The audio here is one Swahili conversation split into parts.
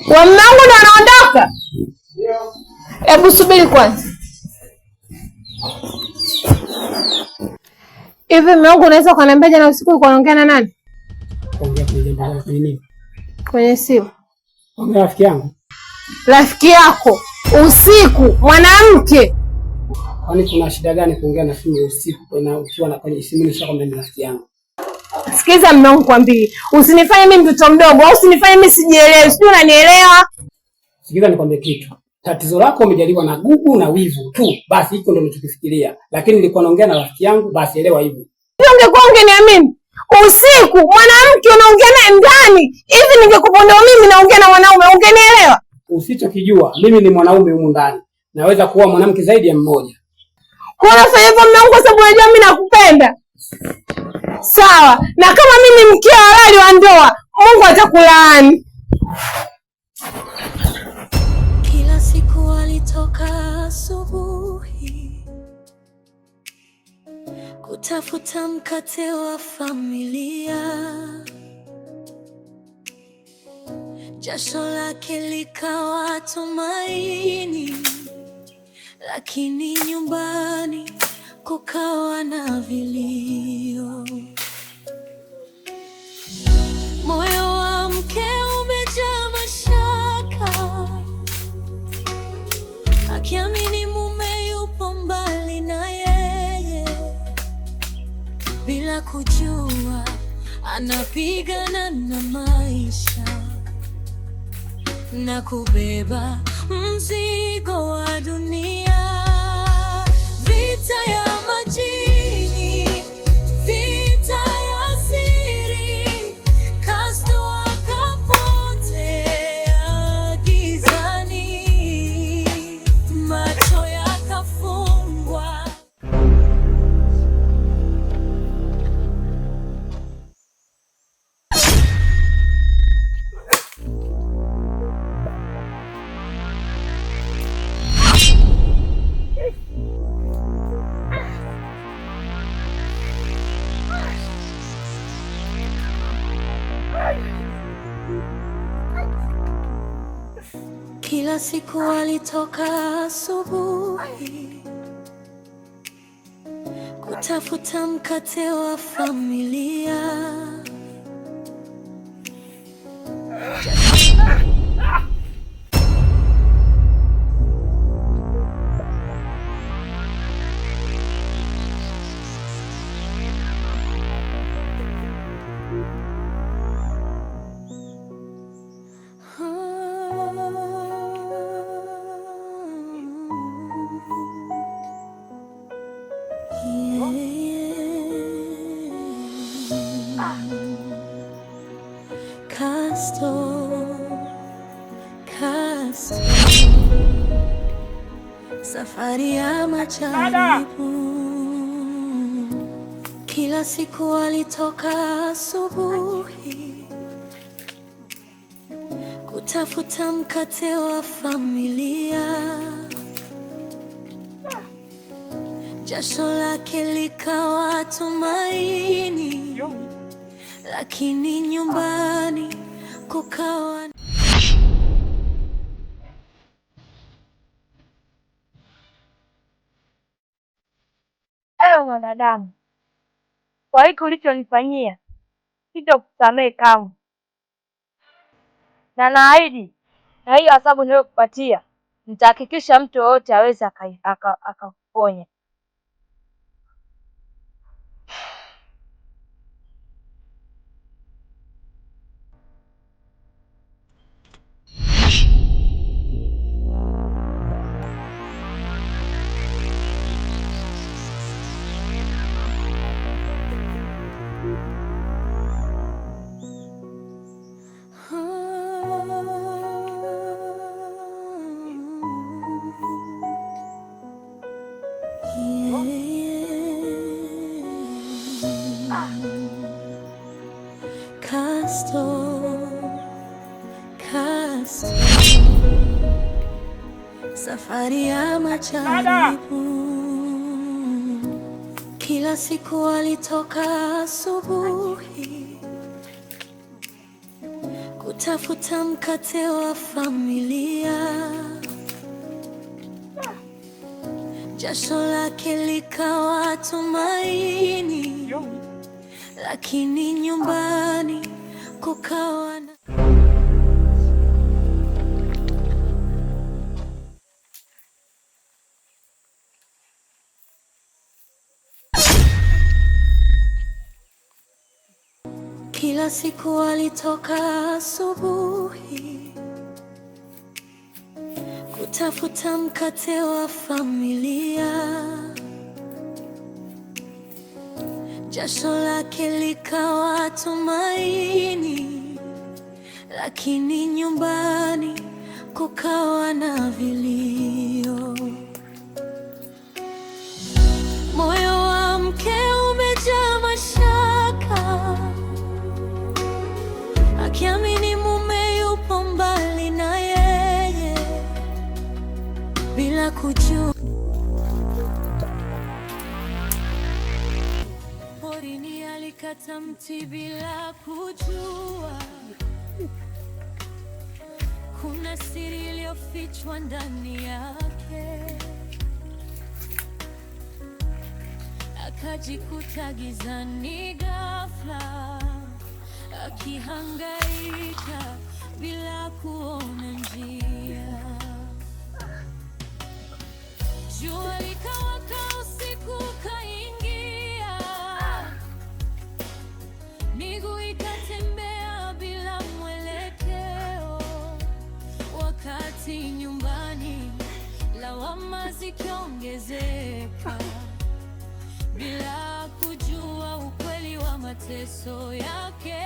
Wa mume wangu ndo anaondoka? Ndio. Hebu subiri kwanza. Hivi mume wangu unaweza kuniambia jana usiku ulikuwa unaongea na nani? Ongea kwenye jambo la nini? Kwenye simu. Ongea rafiki yangu. Rafiki yako usiku mwanamke? Kwani kuna shida gani kuongea na simu usiku na ukiwa na kwenye simu nishakwambia ni rafiki yangu? Sikiza mume wangu kwambie, usinifanye mimi mtoto mdogo au usinifanye mimi sijielewi. Sijui unanielewa? Sikiza nikwambie kitu. Tatizo lako umejaliwa na gugu na wivu tu. Basi hiko ndio ninachokifikiria. Lakini nilikuwa naongea na rafiki yangu, basi elewa hivyo. Ungekuwa ungeniamini. Usiku mwanamke unaongea naye ndani. Hivi ningekuponda mimi naongea na mwanaume ungenielewa? Usichokijua, mimi ni mwanaume humu ndani. Naweza kuwa mwanamke zaidi ya mmoja. Kwa unafanya hivyo mume wangu kwa sababu unajua mimi nakupenda. Sawa. Na kama mimi mke halali wa ndoa, Mungu atakulaani. Kila siku alitoka asubuhi kutafuta mkate wa familia, jasho lake likawa tumaini, lakini nyumbani kukawa na vilio. Moyo wa mke umejaa mashaka, akiamini mume yupo mbali na yeye, bila kujua anapigana na maisha na kubeba mzigo wa dunia. Vita ya majini, vita ya siri, Castro akapotea gizani, macho yakafungwa. Kila siku alitoka asubuhi kutafuta mkate wa familia, safari ya majaribu. Kila siku alitoka asubuhi kutafuta mkate wa familia, jasho lake likawa tumaini, lakini nyumbani kukawa mwanadamu, kwa hiki ulichonifanyia sitakusamehe kamwe, na naahidi na hiyo adhabu niliyokupatia nitahakikisha mtu yoyote aweze akakuponya. safari ya majaribu. Kila siku alitoka asubuhi kutafuta mkate wa familia. Jasho lake likawa tumaini, lakini nyumbani kukawa na kila siku alitoka asubuhi kutafuta mkate wa familia. Jasho lake likawa tumaini, lakini nyumbani kukawa na vilio. Moyo wa mke umejaa mashaka, akiamini mume yupo mbali na yeye bila kujua. Porini alikata mti bila kujua kuna siri iliyofichwa ndani yake. Akajikuta gizani ghafla, akihangaika bila kuona njia. Jua likawaka, usiku kaingia, miguu ikatembea bila mwelekeo. Wakati nyumbani lawama zikiongezeka, bila kujua ukweli wa mateso yake.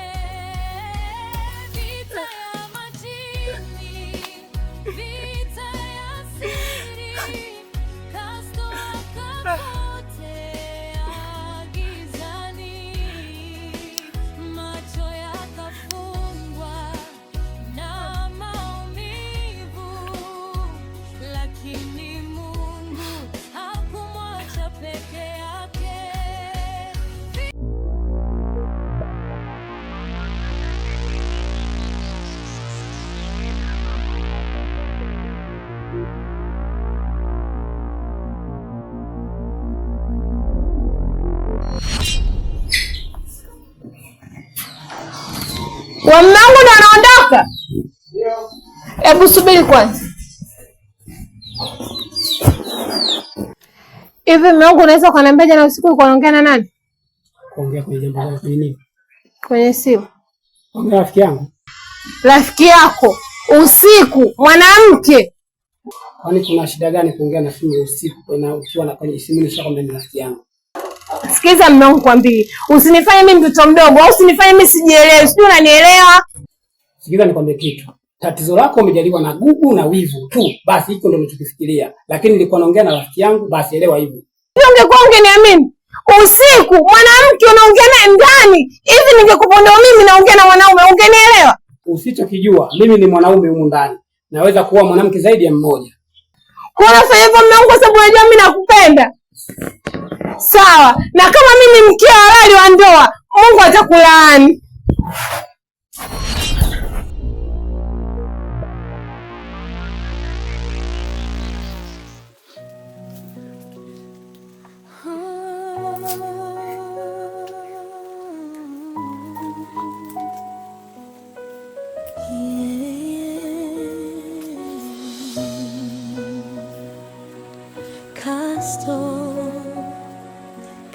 Vita ya majini, vita ya siri, Casto akapotea gizani. Macho yakafungwa na maumivu, lakini Mungu hakumwacha peke yake. Wa mume wangu ndo anaondoka? Hebu subiri kwanza. Hivi mume wangu unaweza kuniambia jana usiku ulikuwa unaongea na nani? Kuongea kwenye jambo gani? Kwenye nini? Kwenye simu. Ongea rafiki yangu. Rafiki yako usiku, mwanamke? Kwani kuna shida gani kuongea na simu usiku na ukiwa na kwenye simu? Nishakwambia ni rafiki yangu. Sikiza mume wangu, kwambie usinifanye mimi mtoto mdogo, au usinifanye mimi sijielewi. Sio, unanielewa? Sikiza nikwambie kitu. Tatizo lako umejaliwa na gugu na wivu tu. Basi hiko ndio unachokifikiria. Lakini nilikuwa naongea na rafiki yangu, basi elewa hivyo. Ungekuwa ungeniamini. Usiku mwanamke unaongea naye ndani. Hivi ningekuponda mimi naongea na mwanaume, ungenielewa? Usichokijua, mimi ni mwanaume humu ndani. Naweza kuwa mwanamke zaidi ya mmoja. Kwa nafanya hivyo mume wangu kwa sababu unajua mimi nakupenda. Sawa. Na kama mimi mke halali wa ndoa, Mungu atakulaani.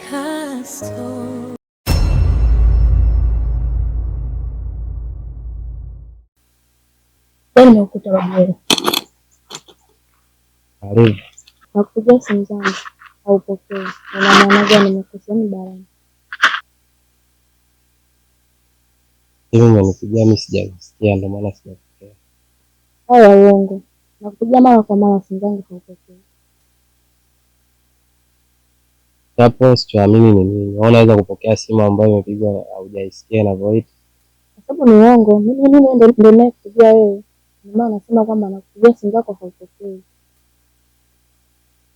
Casto. Nimekuta Wabwere. Karibu. Nakupigia simu zangu haupokei. Una maana gani? Nimekosea barani? Hivi umenipigia mimi sijakusikia, ndio maana sijapokea. Haya uongo. Nakupigia mara kwa mara, simu zangu haupokei. Hapo sichoamini ni nini? Unaweza kupokea simu ambayo imepigwa haujaisikia na voice? Kwa sababu ni uongo. Mimi ndio nimekupigia wewe. Ndio maana nasema kwamba nakupigia simu zako haupokei.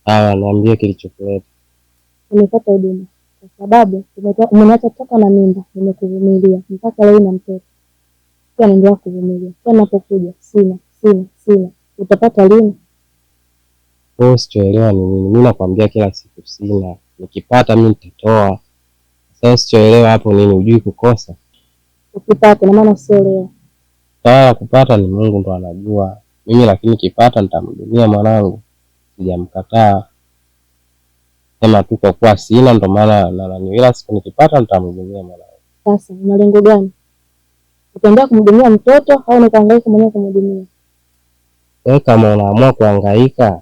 Sawa, niambie kilichokuleta. Nimepata huduma. Kwa sababu umeniacha toka na mimba, nimekuvumilia mpaka leo na mtoto. pia naendelea kuvumilia. Kwa napokuja sina. Utapata lini? Wewe sichoelewa ni nini? Mimi nakwambia kila siku sina. Nikipata mimi nitatoa. Sasa sichoelewa hapo nini, hujui kukosa? Ukipata na maana usioelewa. Sawa, kupata ni Mungu ndo anajua. Mimi lakini kipata nitamhudumia mwanangu. Sijamkataa. Sema tu kwa kuwa sina ndo maana ila siku nikipata nitamhudumia mwanangu. Sasa una lengo gani? Utaendelea kumhudumia mtoto au unahangaika mwenyewe kumhudumia? Wewe kama unaamua kuhangaika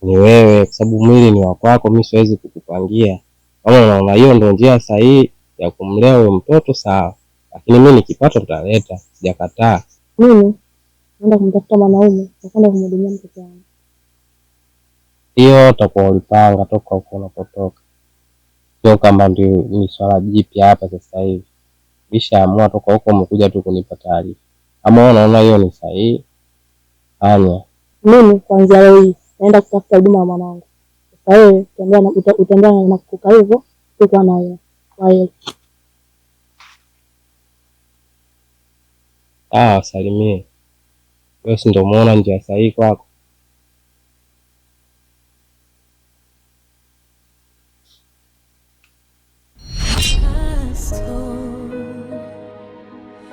ni wewe, kwa sababu mwili ni wa kwako, mimi siwezi kukupangia. Kama unaona hiyo ndio njia sahihi ya kumlea huyo mtoto sawa, lakini mimi nikipata nitaleta, sijakataa. Mimi naenda kumtafuta mwanaume na kwenda kumhudumia mtoto wangu. Hiyo utakuwa ulipanga toka huko unapotoka. Sio kama ndio ni swala jipya hapa sasa hivi. Nishaamua toka huko umekuja tu kunipa taarifa. Ama unaona hiyo ni sahihi? Anya. Mimi kuanzia leo hii naenda kutafuta huduma ya mwanangu. Sasa wewe utaendelea na kukaa hivyo tuko na yeye. Kwa hiyo Salimie. Wewe si ndio umeona njia sahihi kwako?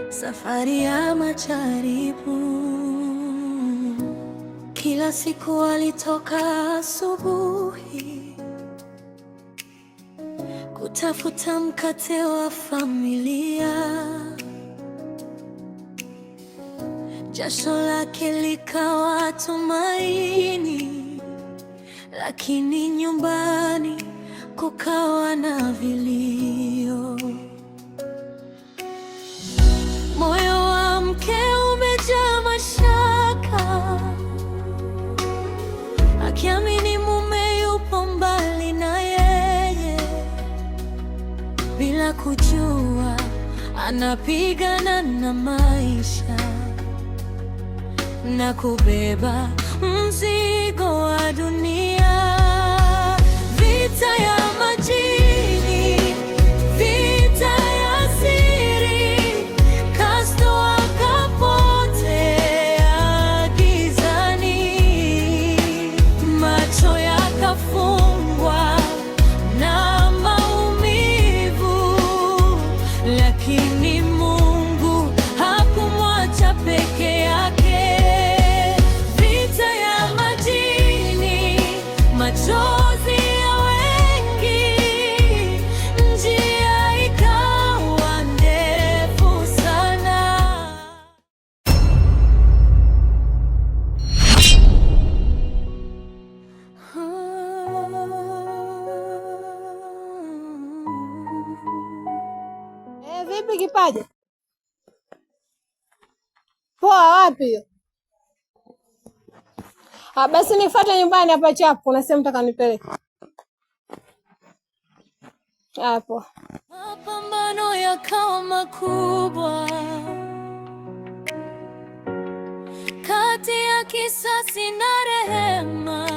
Safari ya majaribu, kila siku walitoka asubuhi kutafuta mkate wa familia. Jasho lake likawa tumaini, lakini nyumbani kukawa na vilio. Moyo wa mke umejaa mashaka, akiamini mume yupo mbali na yeye, bila kujua anapigana na maisha na kubeba mzigo wa dunia. Vita ya majini, vita ya siri, Castro akapotea gizani, macho yakafungwa na maumivu, lakini Mungu hakumwacha peke yake. Vita ya majini, machozi ya wengi, njia ikawa ndefu sana. Vipi Kipaji? Poa, wapi? Basi nifuate nyumbani hapa chapu, kuna sehemu nataka nipeleke. Hapo. Mapambano yakawa makubwa kati ya kisasi na rehema,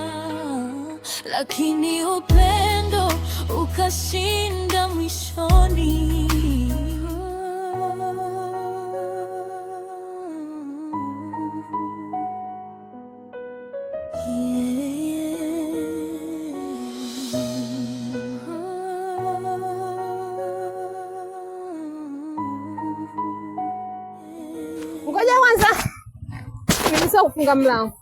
lakini upendo ukashinda mwishoni. Ngoja kwanza. Nimesahau kufunga mlango.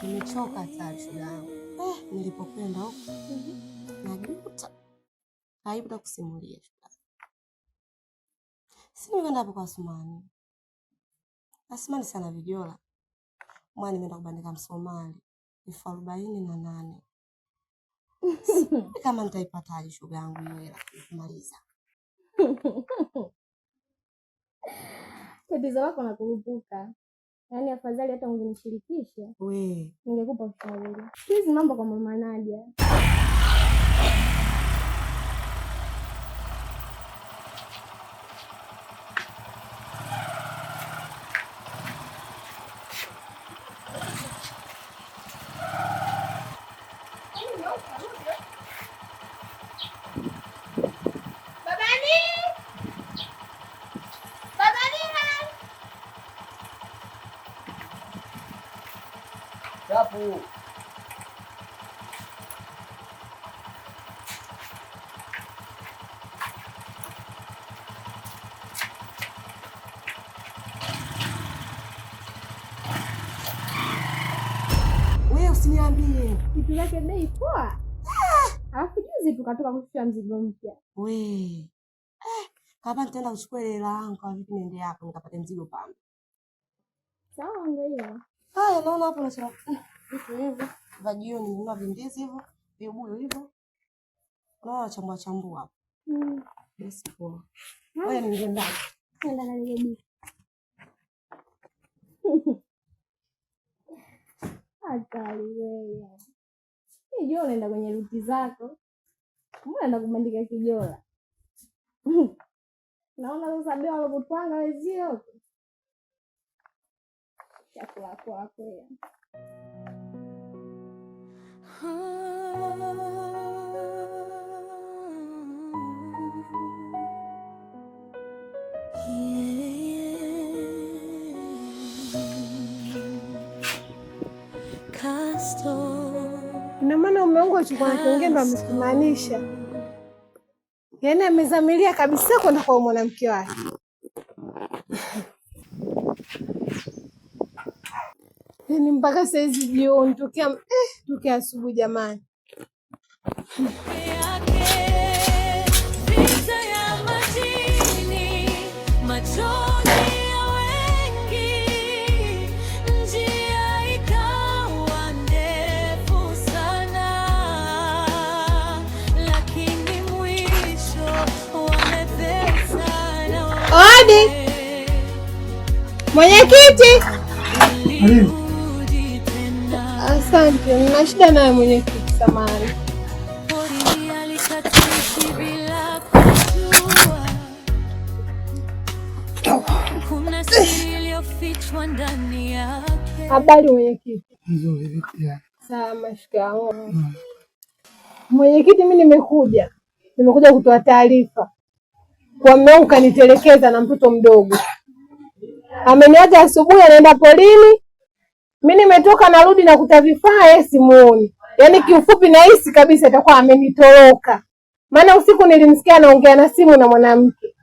Nimechoka sana shida yangu. Nilipokwenda huko najuta. Aibu na kusimulia shida. Sisi nimeenda hapo kwa Asmani. Asmani sana vijola. Mwana nimeenda kubandika Msomali 48,000. Kama nitaipata hali shuga yangu hiyo hela kumaliza. Tatizo lako na kurupuka. Yaani afadhali hata ungenishirikisha. Ningekupa ushauri. Hizi mambo kwa Mama Nadia. Chapu. Wewe usiniambie. Kitu yake bei poa. Alafu juzi tukatoka kushusha mzigo mpya. We. Kama nitaenda kuchukua ile hela yangu kwa vipi niende hapo nikapate mzigo pale. Sawa ndio hiyo. Haya naona hapo nasema vitu hivyo. Vya jioni ninunua vindizi hivyo, vibuyu hivyo. Naona chambua hapo. Basi poa. Wewe ninge ndani. Nenda na ile bibi. Hatari wewe. Kijora unaenda kwenye ruti zako. Mbona unaenda kubandika kijora? Naona sasa bia walopanga wezio. Chakula kwako ya. Ina maana mume wangu alichokuwa anakiongea ndo amekumaanisha. Yaani amezamilia kabisa kwenda kwa mwanamke wake. Yaani mpaka saizi jioni tokea asubuhi jamani. Odi. Mwenyekiti. Asante, nina shida naye mwenyekiti samahani. Habari mwenyekiti. Nzuri vipi? Sawa, shikamoo. Mwenyekiti, mimi nimekuja kutoa taarifa. Kwa mume wangu kanitelekeza na mtoto mdogo. Ameniacha asubuhi anaenda polini. Mimi nimetoka narudi na kuta vifaa yeye simuoni. Yaani kiufupi nahisi kabisa itakuwa amenitoroka. Maana usiku nilimsikia anaongea na simu na mwanamke.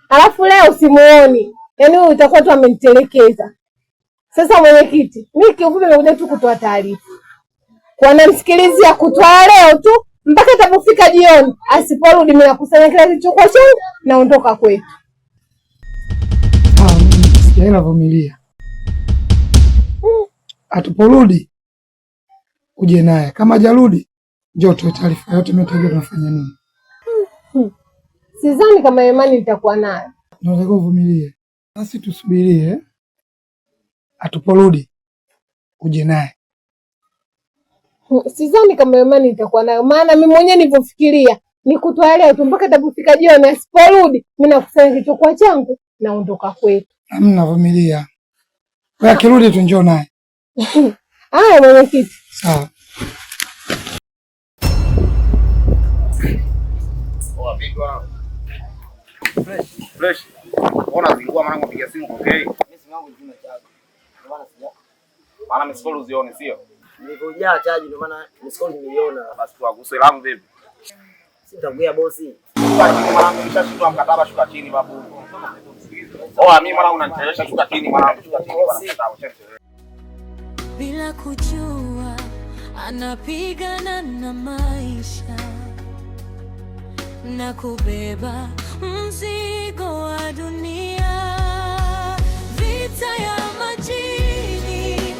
Alafu leo simuoni. Yaani huyu itakuwa tu amenitelekeza. Sasa mwenyekiti, mimi kiufupi nimekuja tu kutoa taarifa. Kwa namsikilizia kutoa leo tu mpaka atapofika jioni, asiporudi mimi nakusanya kila kilichokuwa changu naondoka kwetu. Sijaenda vumilia. Atuporudi uje naye. Kama hajarudi, njoo tuwe taarifa yote mimi tutajua tunafanya nini. Sidhani kama imani nitakuwa nayo. Unataka uvumilie. Basi tusubirie. Atuporudi uje naye. Sidhani kama imani nitakuwa nayo. Maana mimi mwenyewe nilipofikiria ni kutoa leo tu mpaka atapofika jioni, asiporudi mimi nakusanya kilichokuwa changu naondoka kwetu. Hamna, vumilia. Wewe akirudi tu njoo naye. Haya mwenyekiti. Sawa. Poa bigwa. Fresh. Ona zingua mwanangu piga simu okay. Mimi simu yangu nzima chaji. Ndio maana sija. Maana mscroll uzione sio? Nilipojaa chaji ndio maana mscroll niliona. Basi tu aguse langu vipi? Sitaongea bosi. Mwanangu nishashindwa mkataba, shuka chini babu. Mimi mwanangu unanichelewesha, shuka chini mwanangu, shuka chini bwana mkataba. Bila kujua anapigana na maisha na kubeba mzigo wa dunia, vita ya majini,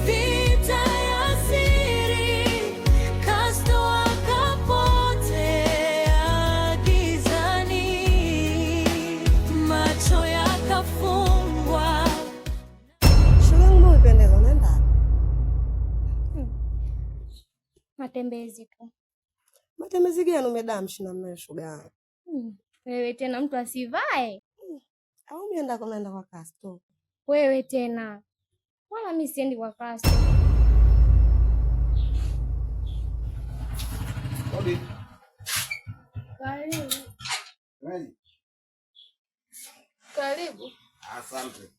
vita ya siri, Castro akapotea gizani, macho yakafungwa. Shughuli umependeza, unaenda? Matembezi tu. Matembezi gani umedamshi na mimi shoga? Wewe tena mtu asivae. Au umeenda kwa Castro? Wewe tena. Wala mimi siendi kwa Castro. Odi. Karibu. Nani? Karibu. Asante.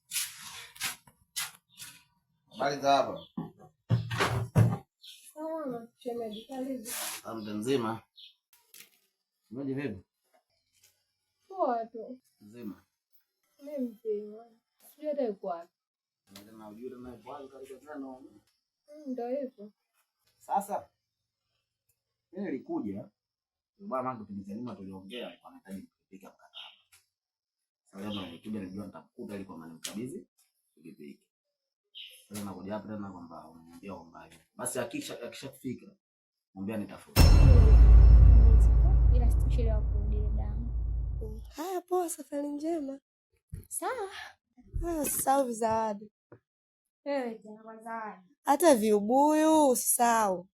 Habari za hapa? Sawa, shemeji, karibu. Mtu mzima. Mmoja vipi? Poa tu. Mzima. Mimi mzima. Sijui hata yuko wapi. Na ujue na bwana karibu sana. Ndio hivyo. Sasa mimi nilikuja bwana wangu tulizalima tuliongea kwa nahitaji kupika mkataba. Sasa leo nilikuja nilijua nitamkuta ili kwa maana mkabidhi pikipiki. Sasa nakuja hapa tena kwamba unaniambia kwamba basi akishafika mwambie nitafuta. Ila sitachelewa kurudi damu. Haya, poa, safari njema. Sawa. Usisahau zawadi. Tena kwa zawadi. Hata viubuyu usisahau.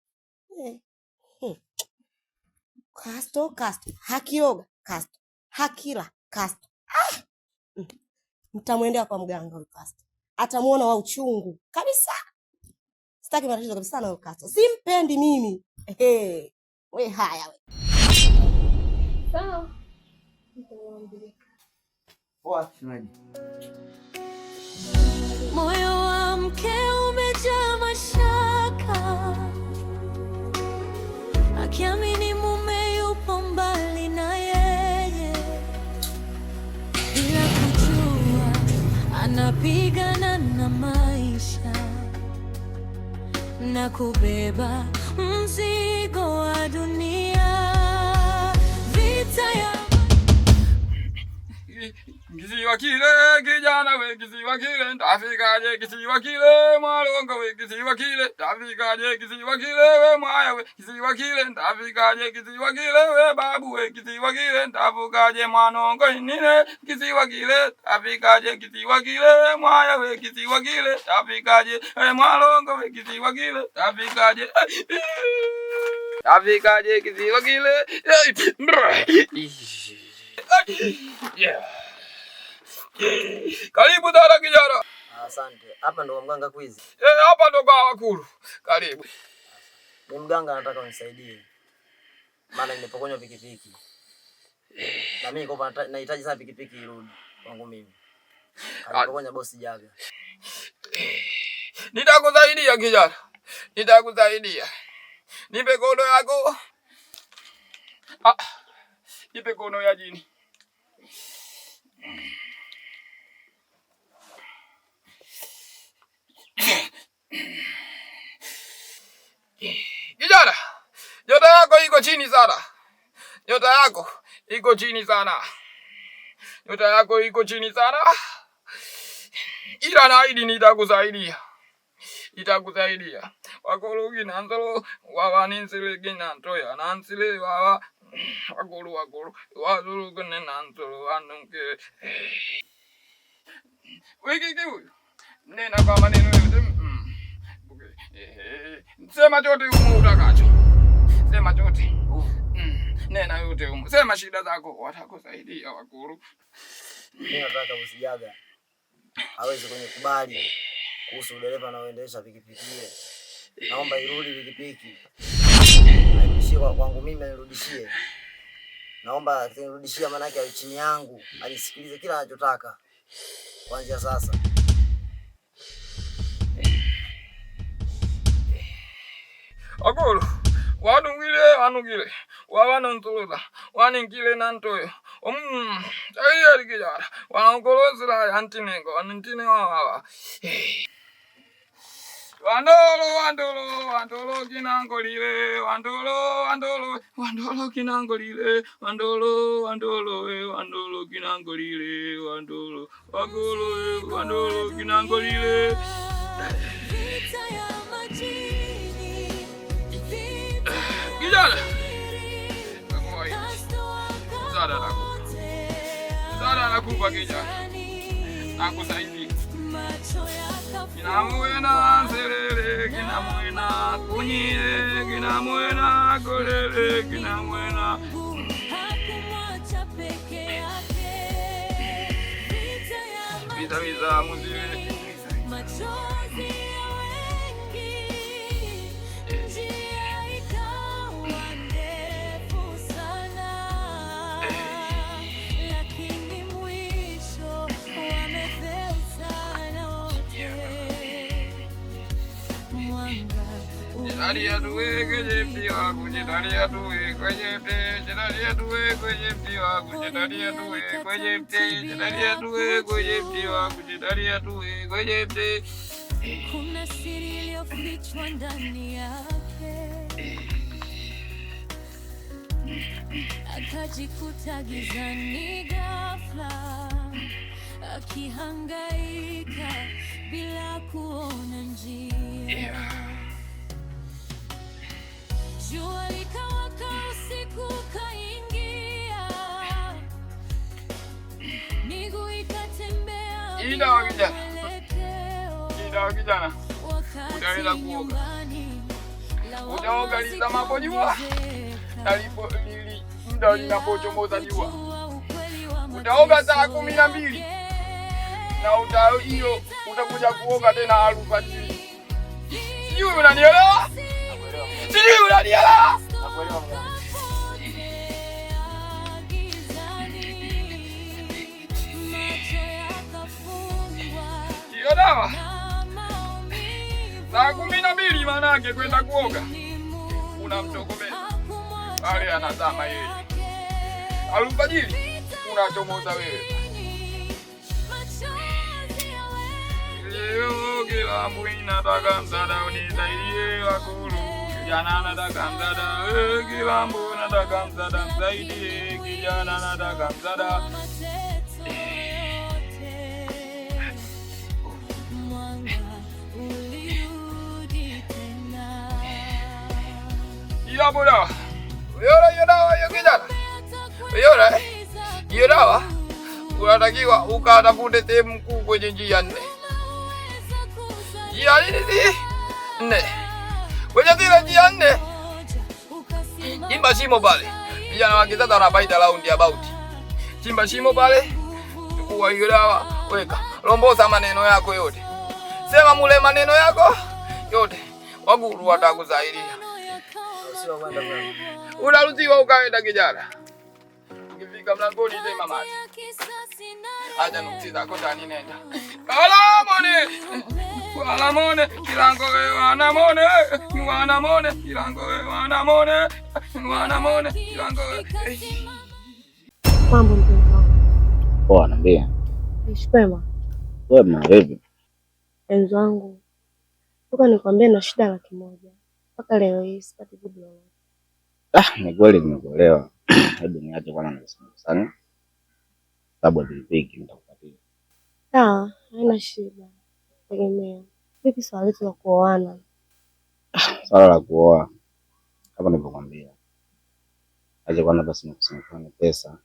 Kasto. Hakioga, kasto. Hakila, kasto. Mtamwendea kwa mganga huyo kasto. Atamuona wa uchungu kabisa. Sitaki matatizo kabisa na huyo kasto. Simpendi mimi. We haya we. Sawa. Poa, shemeji. Moyo wa mke umejaa mashaka, akiamini mume yupo mbali na yeye, bila kujua anapigana na maisha na kubeba mzigo wa dunia. Vita ya kisiwa kile kijana we, kisiwa kile tafikaje, kisiwa kile mwalongo we, kisiwa kile tafikaje, kisiwa kile we mwaya we, kisiwa kile tafikaje, kisiwa kile we babu we, kisiwa kile tafukaje mwanongo nine, kisiwa kile tafikaje, kisiwa kile mwaya we, kisiwa kile tafikaje mwalongo we, kisiwa kile tafikaje tafikaje, kisiwa kile yeah. Karibu dada kijana. Asante. Hapa ndo mganga Kwizi. Hapa ndo kwa wakulu. Karibu. Ni mganga anataka unisaidie. Maana nimepokonywa pikipiki. Na mimi niko nahitaji sana pikipiki irudi kwangu mimi. Alipokonya bosi Jaga. Nitakusaidia kijana. Nitakusaidia. Nipe kono yako. Nipe kono ya jini. Kijana, nyota yako iko chini sana. Nyota yako iko chini sana. Nyota yako iko chini sana. Ila naahidi nitakusaidia. Nitakusaidia. Wakulugi nanzolo wawaninzile ginantoya nansile wawa wakulu wazulu kene nanzolo anunke. Wiki huyu nena kwa maneno yote. Sema chote umu utakacho. Sema chote. Nena yote umu. Sema shida zako watakusaidia wakulu. Mimi nataka bosi Jaga aweze kunikubali kuhusu dereva anaoendesha pikipiki ile. Naomba irudi pikipiki. Nirudishie kwangu mimi, nirudishie. Naomba akinirudishia maana yake chini yangu, anisikilize kila anachotaka. Kuanzia sasa. Akulu, wanungile, wawanantuluza, waningile nantoyo. Chayari kijara, wanakolozila yantinengo, anintine wawa. Wandolo kinangolile, wandolo kinangolile, wandolo kinangolile, wandolo kinangolile. Kijana, Zara nakupa kijana, nakusaidia. Kinamwena selele, kinamwena kunyile, kinamwena kolele, kinamwena. Vita muzile. dalia tuwe kwenye mti wangu, dalia tuwe kwenye mti, dalia tuwe kwenye mti wangu, dalia tuwe kwenye mti, dalia tuwe kwenye mti wangu, dalia tuwe kwenye mti. Kuna siri iliyofichwa ndani yake, akajikuta gizani ghafla, akihangaika bila kuona njia. Jua likawaka, usiku kaingia, miguu ikatembea Ida kijana, utaenda kuoga. Utaoga lizamapo jua, muda linapochomoza jua. Utaoga saa 12 na hiyo utakuja kuoga tena alfajiri. Sijui unanielewa? Sijui unanielewa? Hiyo dawa saa 12 manake kwenda kuoga, unamtokomeza pale, anazama yeye. Alfajiri unachomoza wewe. Leo kila mwina nataka msaada, unisaidie wakulu. Kijana nataka msaada, kila mwina nataka msaada, msaidie. Kijana nataka msaada. Iya boda. Hiyo dawa hiyo kijana. Hiyo dawa unatakiwa ukatafute sehemu kuu kwenye njia 4. Njia nne. Kwenye zile njia 4. Chimba shimo pale. Vijana wa kisasa wanapaita round about. Chimba shimo pale. Chukua hiyo dawa, weka. Lombosa maneno yako yote. Sema mule maneno yako yote. Waguru watakusaidia. Unaruhusiwa ukaenda kijana. Ukifika mlangoni sema maji. Acha nuksi zako ndani, nenda. Walamone, kilango wewe wanamone, wanamone, kilango wewe wanamone, wanamone, kilango wewe. Mambo mpenzi wangu. Poa, niambia. Nishipema. Wema vipi? Mpenzi wangu. Toka nikwambia na shida 100,000. Mpaka leo hii sipati jibu lolote. Ni kweli nimekuelewa. Hebu niache kwanza niseme sana. Sababu vilipiki nitakupatia. Sawa, haina shida. Tegemea. Vipi swala letu la kuoana? Swala la kuoa kama nilivyokuambia. Aje kwanza basi nikusimamie pesa.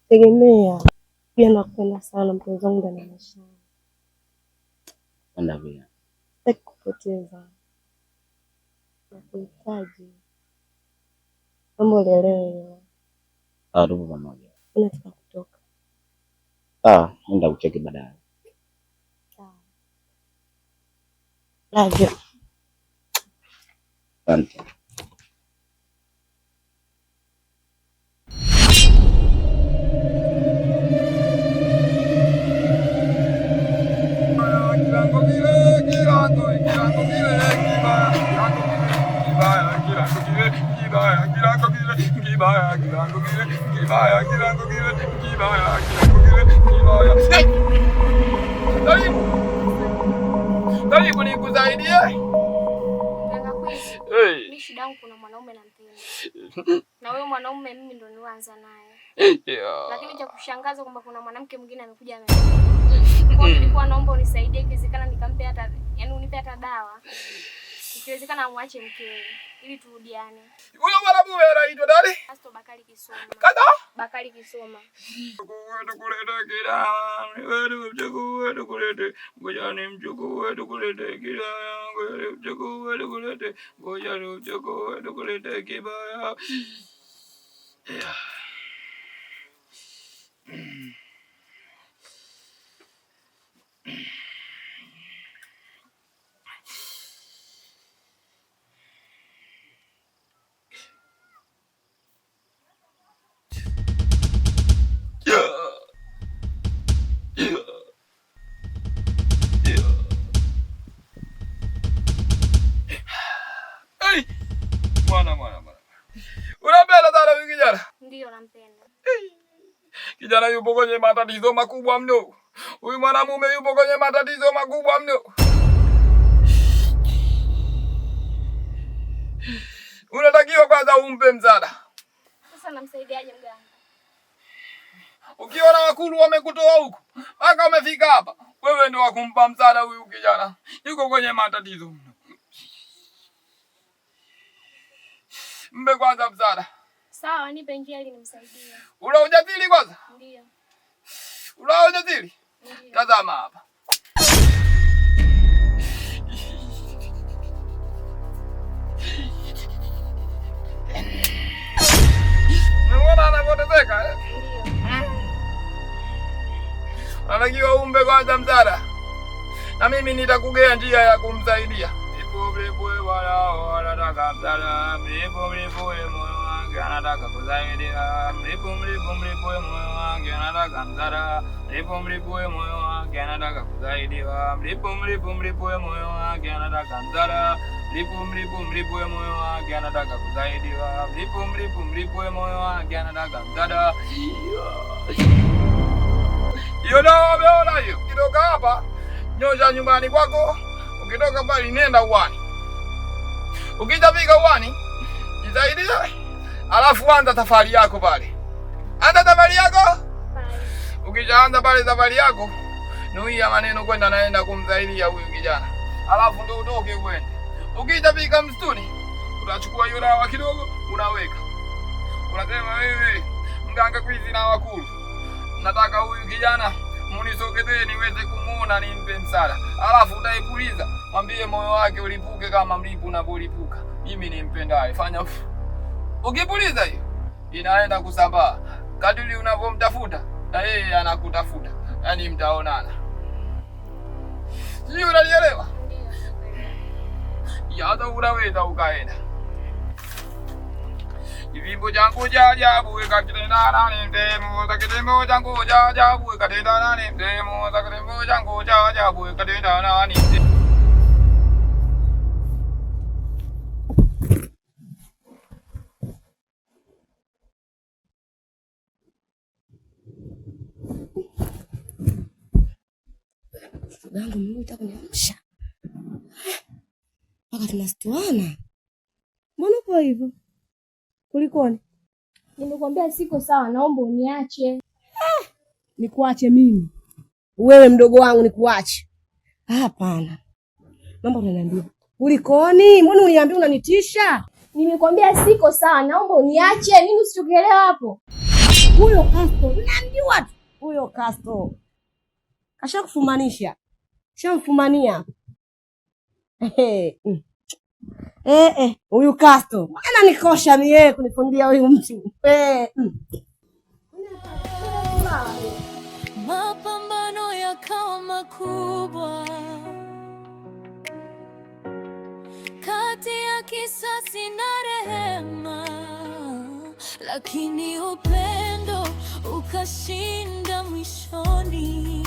Tegemea. Pia nakupenda sana mpenzi wangu ndani ya maisha. Penda pia. Sitaki kupoteza. Nakuhitaji. Mambo uelewe. Tupo pamoja. Nataka kutoka. Nenda kucheki baadaye. Love you. Asante. Karibu nikusaidie. Mimi shida yangu kuna mwanaume nampenda. Na huyo mwanaume mimi ndo nianza naye. Lakini cha kushangaza kwamba kuna mwanamke mwingine amekuja ameniambia. Kwa hiyo nilikuwa naomba unisaidie ikiwezekana nikampe hata, yani unipe hata dawa. Ikiwezekana muache mkewe ili turudiane. Huyo mwanamume anaitwa nani? Pastor Bakari Kisoma. Kada? Bakari Kisoma. Tukulete kila, wewe mchukue tukulete, ngoja ni mchukue tukulete kila, wewe mchukue tukulete, ngoja ni mchukue tukulete kibaya. Hey! Unampenda sana huyu kijana? Ndio nampenda. Kijana yupo kwenye matatizo makubwa mno. Huyu mwanamume yupo kwenye matatizo makubwa mno. Unatakiwa kwanza umpe msaada. Sasa namsaidiaje mganga? Ukiona wakulu wamekutoa huko, mpaka umefika hapa, wewe ndio wakumpa msaada huyu kijana. Yuko kwenye matatizo mno. Mbe kwanza msaada. Sawa, nipe njia ili nimsaidie. Una ujasiri kwanza? Ndio. Una ujasiri? Ndio. Tazama hapa. Unaona anapotezeka eh? Anatakiwa umbe kwanza msaada. Na mimi nitakugea njia ya kumsaidia. Anataka msaada. Moyo wangu anataka kusaidia. Moyo wangu anataka msaada. Moyo wangu anataka kusaidia. Moyo wangu anataka msaada. Moyo wangu anataka kusaidiwa. Moyo wangu anataka msaada. Hiyo dawa umeona hiyo? Ukitoka hapa, nyosha nyumbani kwako. Ukitoka pale nenda uwani. Ukijafika uwani, jisaidie. Alafu anza safari yako pale. Anza safari yako. Ukishaanza pale safari yako, nuia maneno kwenda naenda kumsaidia huyu kijana. Alafu ndio utoke uende. Ukijafika msituni, utachukua hiyo dawa kidogo, unaweka. Unasema wewe, mganga kwizi na wakulu. Nataka huyu kijana munisogezee niweze kumuona nimpe msaada. Alafu utaipuliza, mwambie moyo wake ulipuke kama mlipu unapolipuka. Mimi nimpendaye. Fanya ukipuliza hiyo, inaenda kusambaa. Kadiri unavomtafuta, na yeye anakutafuta. Yaani mtaonana. Sio, unanielewa? Yaza unaweza ukaenda. Ivimbo changu cha ajabu ikatendana ni mdemo, takitemo changu cha ajabu ikatendana ni mdemo, takitemo changu cha ajabu ikatendana ni mdemo. Gangu mimi nitakuniamsha. Mpaka tunastuana. Mbona upo hivyo? Kulikoni? Nimekuambia siko sawa, naomba uniache. Nikuache mimi? Wewe mdogo wangu nikuache? Hapana. Mambo unaniambia. Kulikoni? Mbona uniambia unanitisha? Nimekwambia siko sawa, naomba uniache. Nini usichokielewa hapo? Huyo Kasto, namjua tu. Huyo Kasto. Kashakufumanisha. Shamfumania. Huyu Kasto. Mbona nikosha ni yeye kunifundia huyu mtu. Mapambano yakawa makubwa kati ya kisasi na rehema, lakini upendo ukashinda mwishoni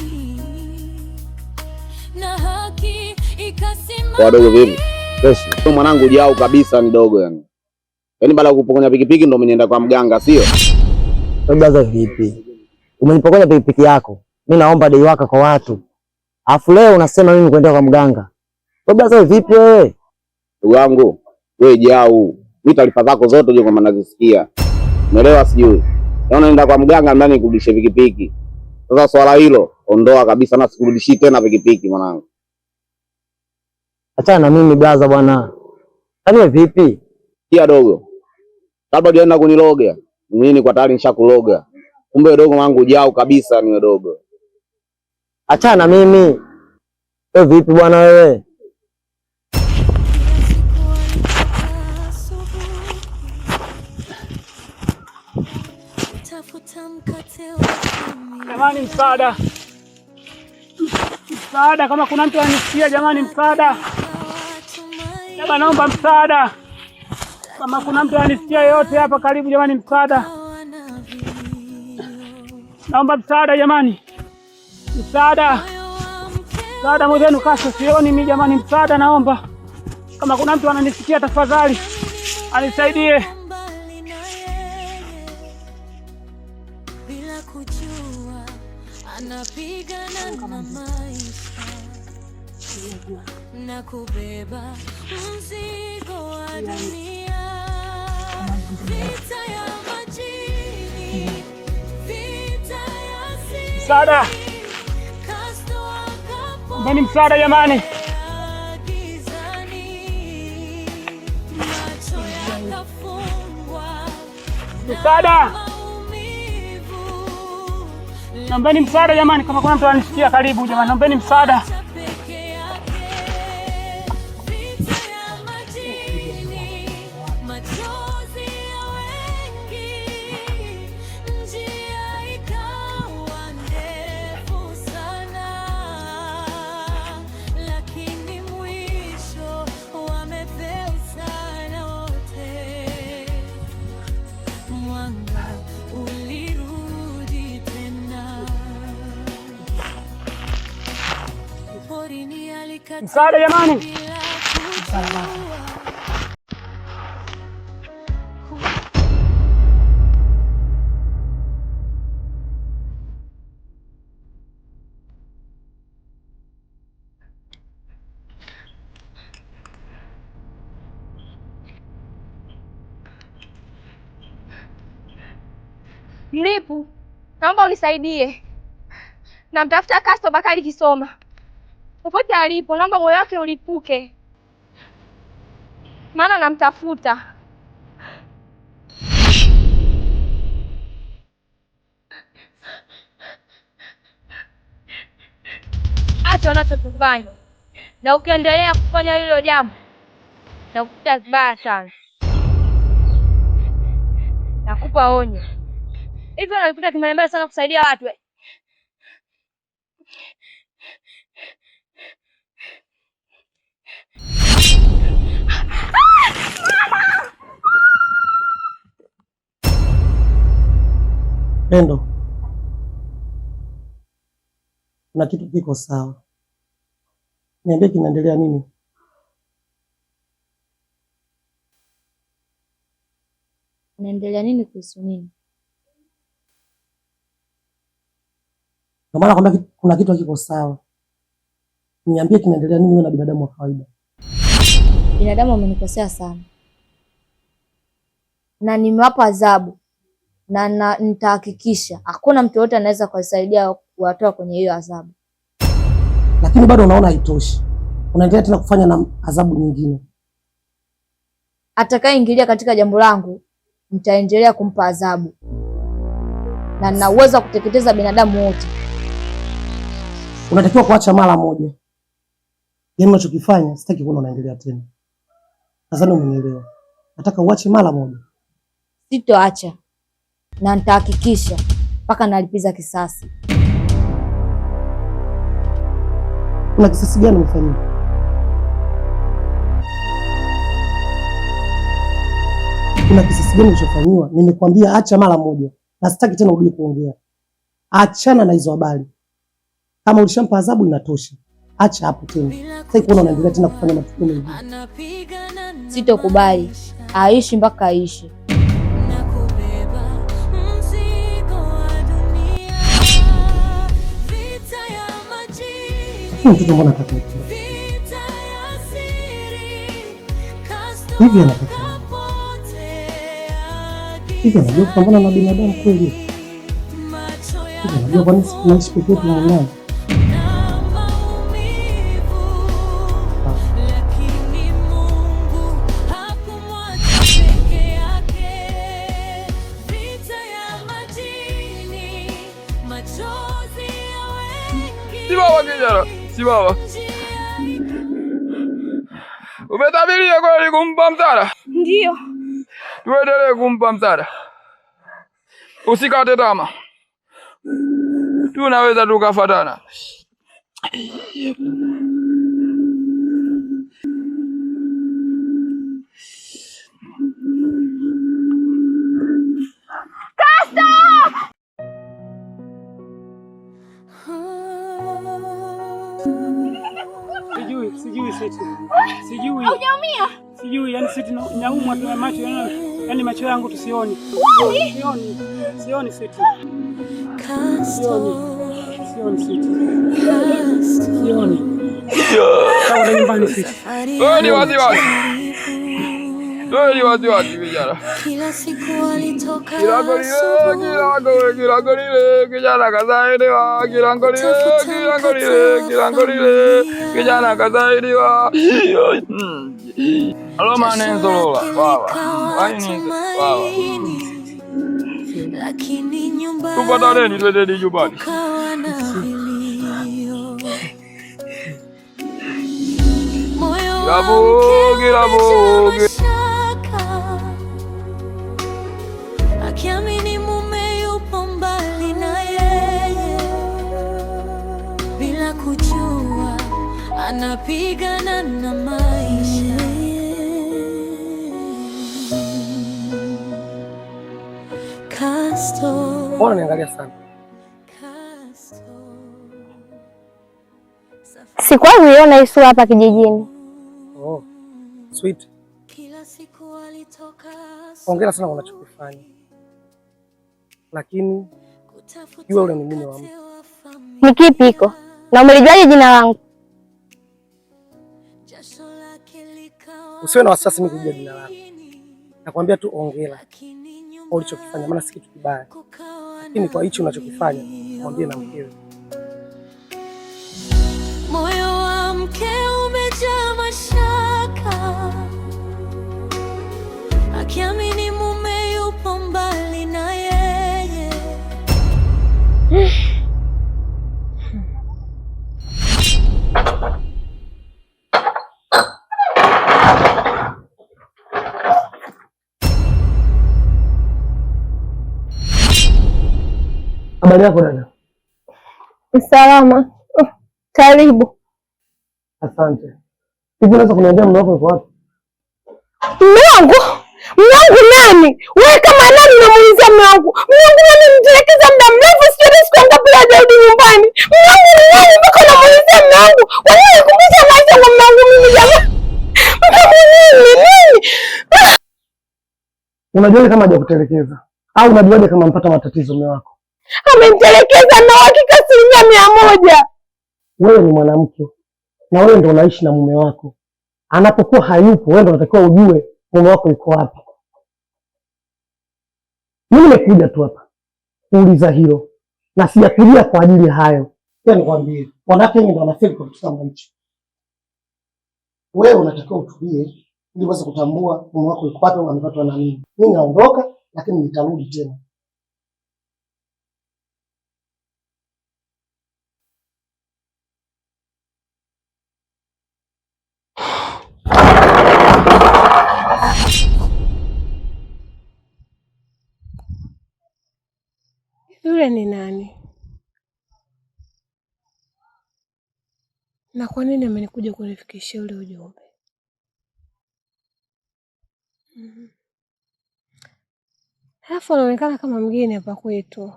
na haki ikasimama. Wadogo vipi? Kesho mwanangu jao kabisa mdogo yani. Yaani baada ya kupokonya pikipiki ndo umenienda kwa mganga, sio? Wewe vipi? Umenipokonya pikipiki yako. Mimi naomba dai waka kwa watu. Alafu leo unasema mimi kwenda kwa mganga. Wewe vipi wewe? Ndugu wangu, wewe jao. Mimi taarifa zako zote je kama nazisikia. Umeelewa sijui? Yaani unaenda kwa mganga ndani nikurudishie pikipiki. Sasa swala hilo ondoa kabisa na sikurudishii tena pikipiki mwanangu. Achana na mimi blaza bwana. Yaani wewe vipi? Kia dogo. Kabla hujaenda kuniloga, mimi kwa tayari nishakuloga. Kumbe dogo wangu jao kabisa ni dogo. Achana na mimi. Wewe vipi bwana wewe? Jamani msaada. Msaada kama kuna mtu anisikia jamani msaada. Baba naomba msaada. Kama kuna mtu anisikia yote hapa karibu jamani msaada. Naomba msaada jamani. Msaada. Msaada mwenzenu Kasto sioni mimi jamani msaada naomba. Kama kuna mtu ananisikia tafadhali. anisaidie. Bila kujua anapigana na maisha na kubeba mzigo wa dunia. Vita ya majini, vita ya siri. Msaada! Mbeni msaada jamani! Msaada! Naombeni msaada jamani, kama kuna mtu anisikia karibu jamani, naombeni msaada. Msaada jamani! Mlipu, naomba unisaidie. Namtafuta Castro Bakari Kisoma. Popote alipo, naomba moyo wake ulipuke, maana namtafuta. Acha unachokifanya, na ukiendelea kufanya hilo jambo nakukuta vibaya sana. Nakupa onyo. Hivyo unalikuta kimbele sana kusaidia watu. Pendo, kuna kitu kiko sawa. Niambie kinaendelea nini? Unaendelea nini kuhusu nini? Ndio maana kwamba kuna kitu kiko sawa. Niambie kinaendelea nini wewe na binadamu wa kawaida? Binadamu wamenikosea sana. Na nimewapa adhabu. Na nitahakikisha hakuna mtu yote anaweza kuwasaidia kuwatoa kwenye hiyo adhabu. Lakini bado unaona haitoshi. Unaendelea tena kufanya na adhabu nyingine. Atakayeingilia katika jambo langu nitaendelea kumpa adhabu. Na nina uwezo wa kuteketeza binadamu wote. Unatakiwa kuacha mara moja. Yaani unachokifanya sitaki kuona unaendelea tena. Nadhani umenielewa. Nataka uache mara moja. Sitoacha. Na nitahakikisha mpaka nalipiza kisasi. Una kisasi gani umefanya? Kuna kisasi gani ulichofanyiwa? Nimekwambia acha mara moja. Na sitaki tena urudi kuongea. Achana na hizo habari. Kama ulishampa adhabu inatosha. Acha hapo tena. Sitaki kuona unaendelea tena kufanya matukio mengine. Sitokubali. Aishi mpaka aishi. Mtoto mbona atakuwa hivi? Anataka hivi, anajua kupambana na binadamu kweli? Hivi anajua kwa nini tunaishi peke yetu na nani? Simama kijana, simama. Umetabiria kweli kumpa msaada? Ndio. Tuendelee kumpa msaada. Usikate tamaa. Tunaweza tukafatana. Sijui. Haujaumia? sijui yani siti naumwa tu macho yani macho yangu tusioni. Sioni siti. Sioni siti. Sioni. Sawa nyumbani siti. Ni wazi vijana. Kila siku alitoka kila golile kijana kazaidiwa kila golile kijana kazaidiwa. Alo manenzo lola baba. lakini nyumbani tupatane twende nyumbani. Kila akiamini mume yupo mbali na yeye, bila kujua anapigana na maisha. Mbona niangalia sana? Sikuwahi kuiona hii sura hapa kijijini. Oh, sweet. Hongera sana kwa unachokifanya. Lakini jua ule ni mume wa mtu. Ni kipi hiko? Na umelijuaje jina langu? Usiwe na wasiwasi mimi kujua jina lako. Nakwambia tu hongera kwa ulichokifanya, maana si kitu kibaya. Lakini kwa hicho unachokifanya, mwambie na mkewe. Moyo wa mke umejaa mashaka, akiamini mume yupo mbali na yeye. Habari yako dada? Salama. Karibu. Asante. Hivi unaweza kuniambia mume wako yuko wapi? Mume wangu? Mume wangu nani? Wewe kama nani unamuulizia mume wangu? Mume wangu nani mtelekeza muda mrefu sijui siku ngapi hajarudi nyumbani. Mume wangu ni nani mpaka unamuulizia mume wangu? Wewe kumbusha maisha kwa mume wangu mimi jamaa. Mume nini? Unajua kama hajakutelekeza au unajuaje kama mpata matatizo mume wako? Amenitelekeza na hakika 100%. Wewe ni mwanamke na wewe ndio unaishi na mume wako. Anapokuwa hayupo, wewe ndio unatakiwa ujue mume wako yuko wapi. Mimi nimekuja tu hapa kuuliza hilo na sijakuja kwa ajili ya hayo. Pia nikwambie, wanawake wengi ndio wanafeli kwa kitu kama hicho. Wewe unatakiwa utulie ili uweze kutambua mume wako yuko wapi au amepatwa na nini. Mimi naondoka, lakini nitarudi tena. Yule ni nani? Na kwa nini amenikuja kunifikishia ule ujumbe? Halafu anaonekana kama mgeni hapa kwetu.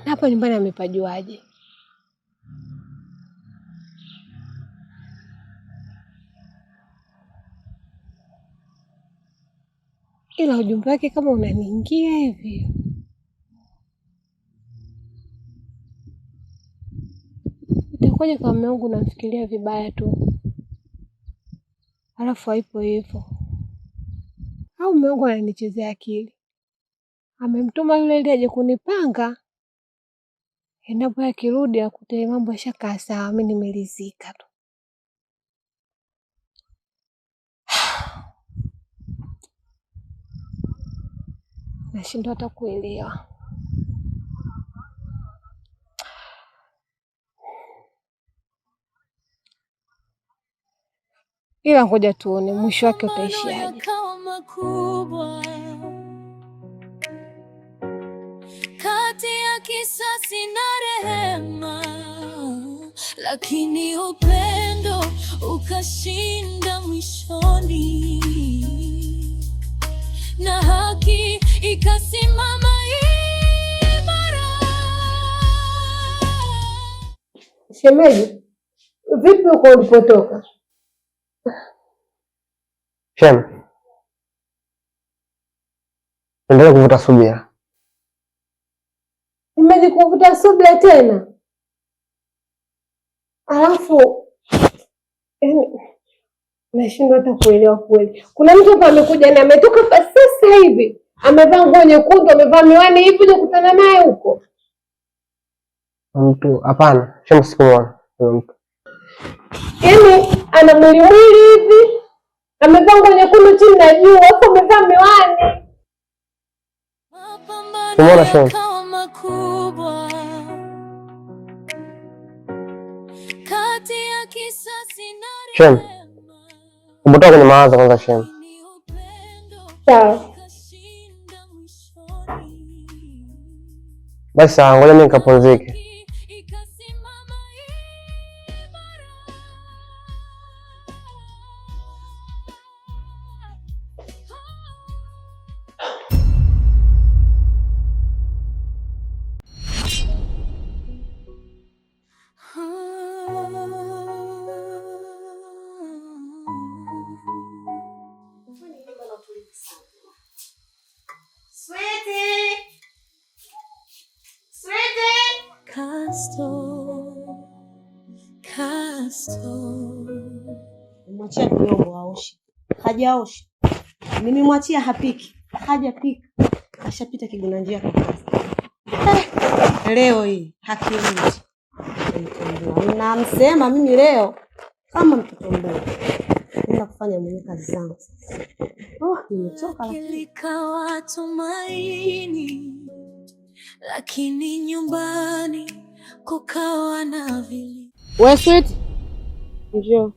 Hapa nyumbani amepajuaje? Ila ujumbe wake kama unaniingia hivi. Itakuwaje kama mume wangu namfikiria vibaya tu, alafu haipo hivyo? Au mume wangu ananichezea akili, amemtuma yule ili aje kunipanga, endapo akirudi akute mambo yashakaa sawa, mimi nimelizika tu. Nashindwa hata kuelewa. Ila ngoja tuone mwisho wake utaishiaje. Kati ya kisasi na rehema, lakini upendo ukashinda mwishoni, na haki ikasimama Shemeji, vipi uko ulipotoka? Shem, endelea kuvuta subira. Shemeji, kuvuta subira tena? Alafu nashindwa hata kuelewa kweli. Kuna mtu hapa amekuja na ametoka sasa hivi, amevaa nguo nyekundu, amevaa miwani hivi, nikutana naye huko. Mtu? Hapana, Shem, sikuona mtu. Yaani ana mwili hivi, amevaa nguo nyekundu chini na juu, hapo amevaa miwani. Umeona Shem? Shem, umetoka kwenye mawazo kwanza Shem. Sawa. Basi sawa, ngoja mimi nikapumzike. Mwachia vyombo aoshe. Hajaosha. Nimemwachia hapiki. Hajapika. Ashapita kiguna njia kwa kazi. Leo hii hakirudi. Namsema mimi leo kama mtoto mdogo. Nenda kufanya mwenye kazi zangu. Nimechoka lakini Ilikawa tumaini, lakini nyumbani kukawa na vili. Wewe Sweet? Njoo.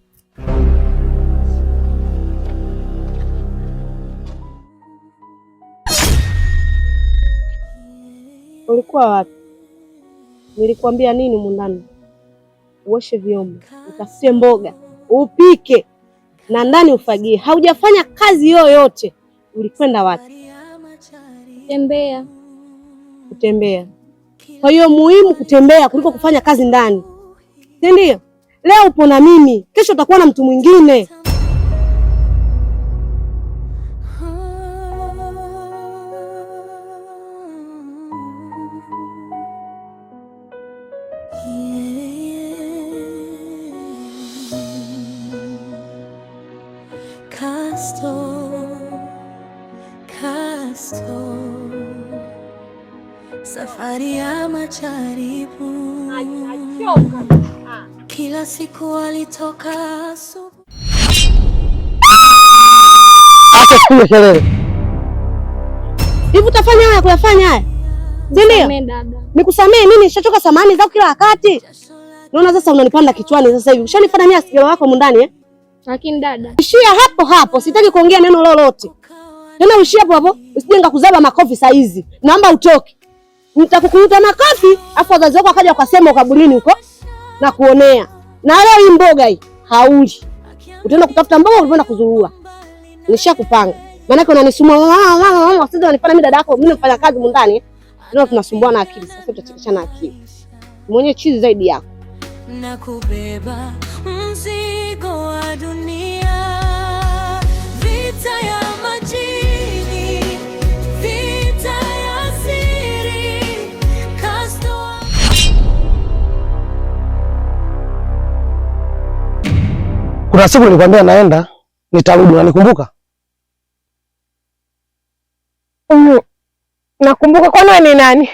Ulikuwa wapi? Nilikwambia nini mundani? Uoshe vyombo, utafute mboga, upike na ndani ufagie. Haujafanya kazi yoyote. Ulikwenda wapi? Tembea. Kutembea. Kwa hiyo muhimu kutembea kuliko kufanya kazi ndani. Si ndio? Leo upo na mimi, kesho utakuwa na mtu mwingine. Safari ya majaribu, kila siku alitoka asubuhi. Acha kupiga kelele. Hivi utafanya haya kuyafanya haya? Ndio. Nikusamee mimi, nishachoka samani zako kila wakati. Naona sasa unanipanda kichwani sasa hivi. Ushanifanya mimi asigelo wako mundani Lakini dada, ishia hapo hapo, sitaki kuongea neno lolote. Tena uishie hapo hapo, usije ngakuzaba makofi saa hizi. Naomba utoke. Nitakukuta makofi, afu wazazi wako akaja wakasema ukaburini huko na kuonea. Na leo hii mboga hii hauli. Utaenda kutafuta mboga ulipoenda kuzurua. Nishakupanga. Maana yake unanisumbua, wasije wanifanya mimi dada yako, mimi nafanya kazi mundani. Leo tunasumbua na akili, sasa tutachekesha na akili. Mwenye chizi zaidi yako. Na kubeba mzigo wa dunia, vita ya majini, vita ya siri, Kuna siku nilikwambia naenda, nitarudi, unanikumbuka? Nakumbuka. Kwani wewe ni nani?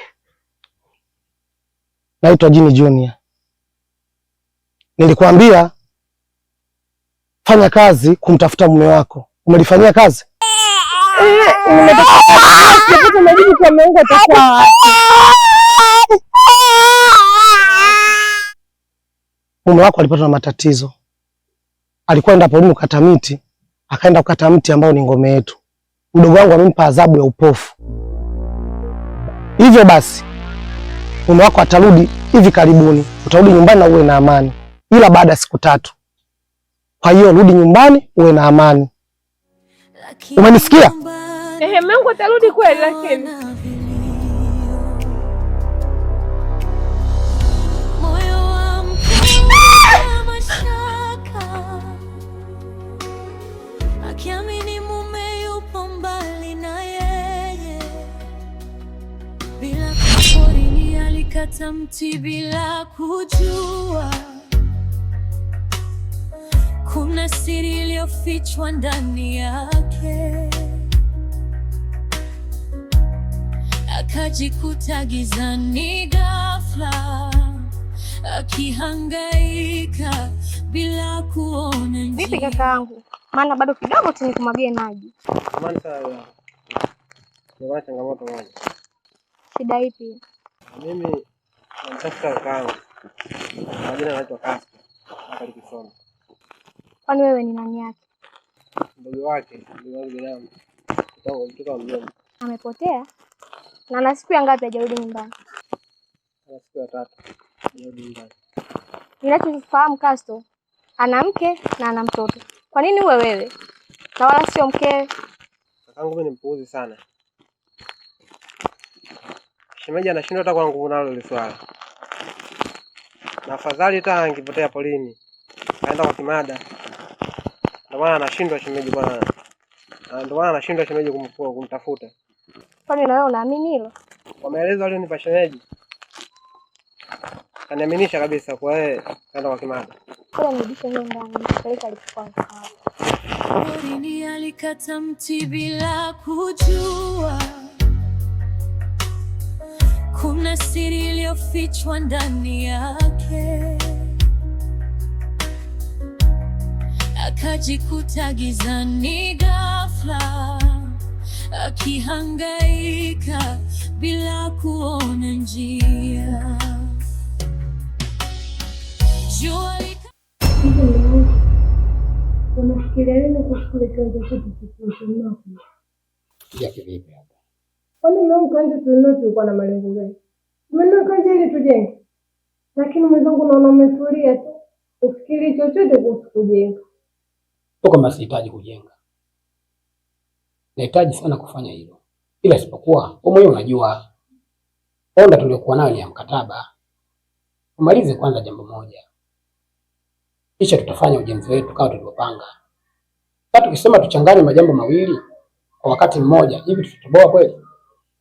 Naitwa Jini Junior. Nilikwambia fanya kazi kumtafuta mume wako. Umelifanyia kazi? Mume wako alipata na matatizo. Alikuwa enda polini kukata miti, akaenda kukata mti ambao ni ngome yetu. Mdogo wangu amempa adhabu ya upofu. Hivyo basi mume wako atarudi hivi karibuni. Utarudi nyumbani na uwe na amani. Ila baada ya siku 3. Kwa hiyo rudi nyumbani uwe na amani. Umenisikia? Mungu atarudi kweli lakini. moyo wa mke alikata mti bila kujua kuna siri iliyofichwa ndani yake. Akajikuta gizani ghafla, akihangaika bila kuona njia. Vipi kakaangu? Maana bado kidogo tu nikumwagie maji. Amani sana. Nina changamoto moja. Shida ipi? Mimi namtafuta kakaangu. Majina anaitwa Kaspa. Akalikisoma. Kwani wewe ni nani yake? Ndugu wake, ndugu wangu binadamu. Kutoka mjomba. Amepotea? Na ana siku ya ngapi hajarudi nyumbani? Ana siku ya 3 hajarudi nyumbani. Ninachofahamu Kasto, ana mke na ana mtoto. Kwa nini uwe wewe na wala sio mkewe? Kakaangu mimi ni mpuuzi sana. Shemeji anashindwa hata kwa nguvu nalo ile swala. Na afadhali hata angepotea polini. Kaenda kwa Kimada. Ndio maana anashindwa shemeji bwana. Ndio maana anashindwa shemeji kumtafuta. Kwani na wewe unaamini hilo? Kwa maelezo aliyonipa shemeji, kaniaminisha kabisa kwa yeye kaenda kwa Kimada. Kwa nirudishe hiyo ndani, nipeleke alipokuwa sawa. Porini alikata mti bila kujua kuna siri iliyofichwa ndani yake. Akajikuta gizani ghafla, akihangaika bila kuona njia. Jua unafikiria nini kuhusu chanzo chetu tulichonacho? Ya kivipi hapa? Kwani mimi kanje tulikuwa na malengo gani? Mimi kanje ili tujenge. Lakini mwenzangu naona umetulia tu. Ufikiri chochote kuhusu kujenga. Sio kama sihitaji kujenga. Nahitaji sana kufanya hilo. Ila isipokuwa wewe mwenyewe unajua onda tuliokuwa nayo ni ya mkataba. Tumalize kwanza jambo moja. Kisha tutafanya ujenzi wetu kama tulivyopanga. Sasa tukisema tuchanganye majambo mawili kwa wakati mmoja, hivi tutatoboa kweli?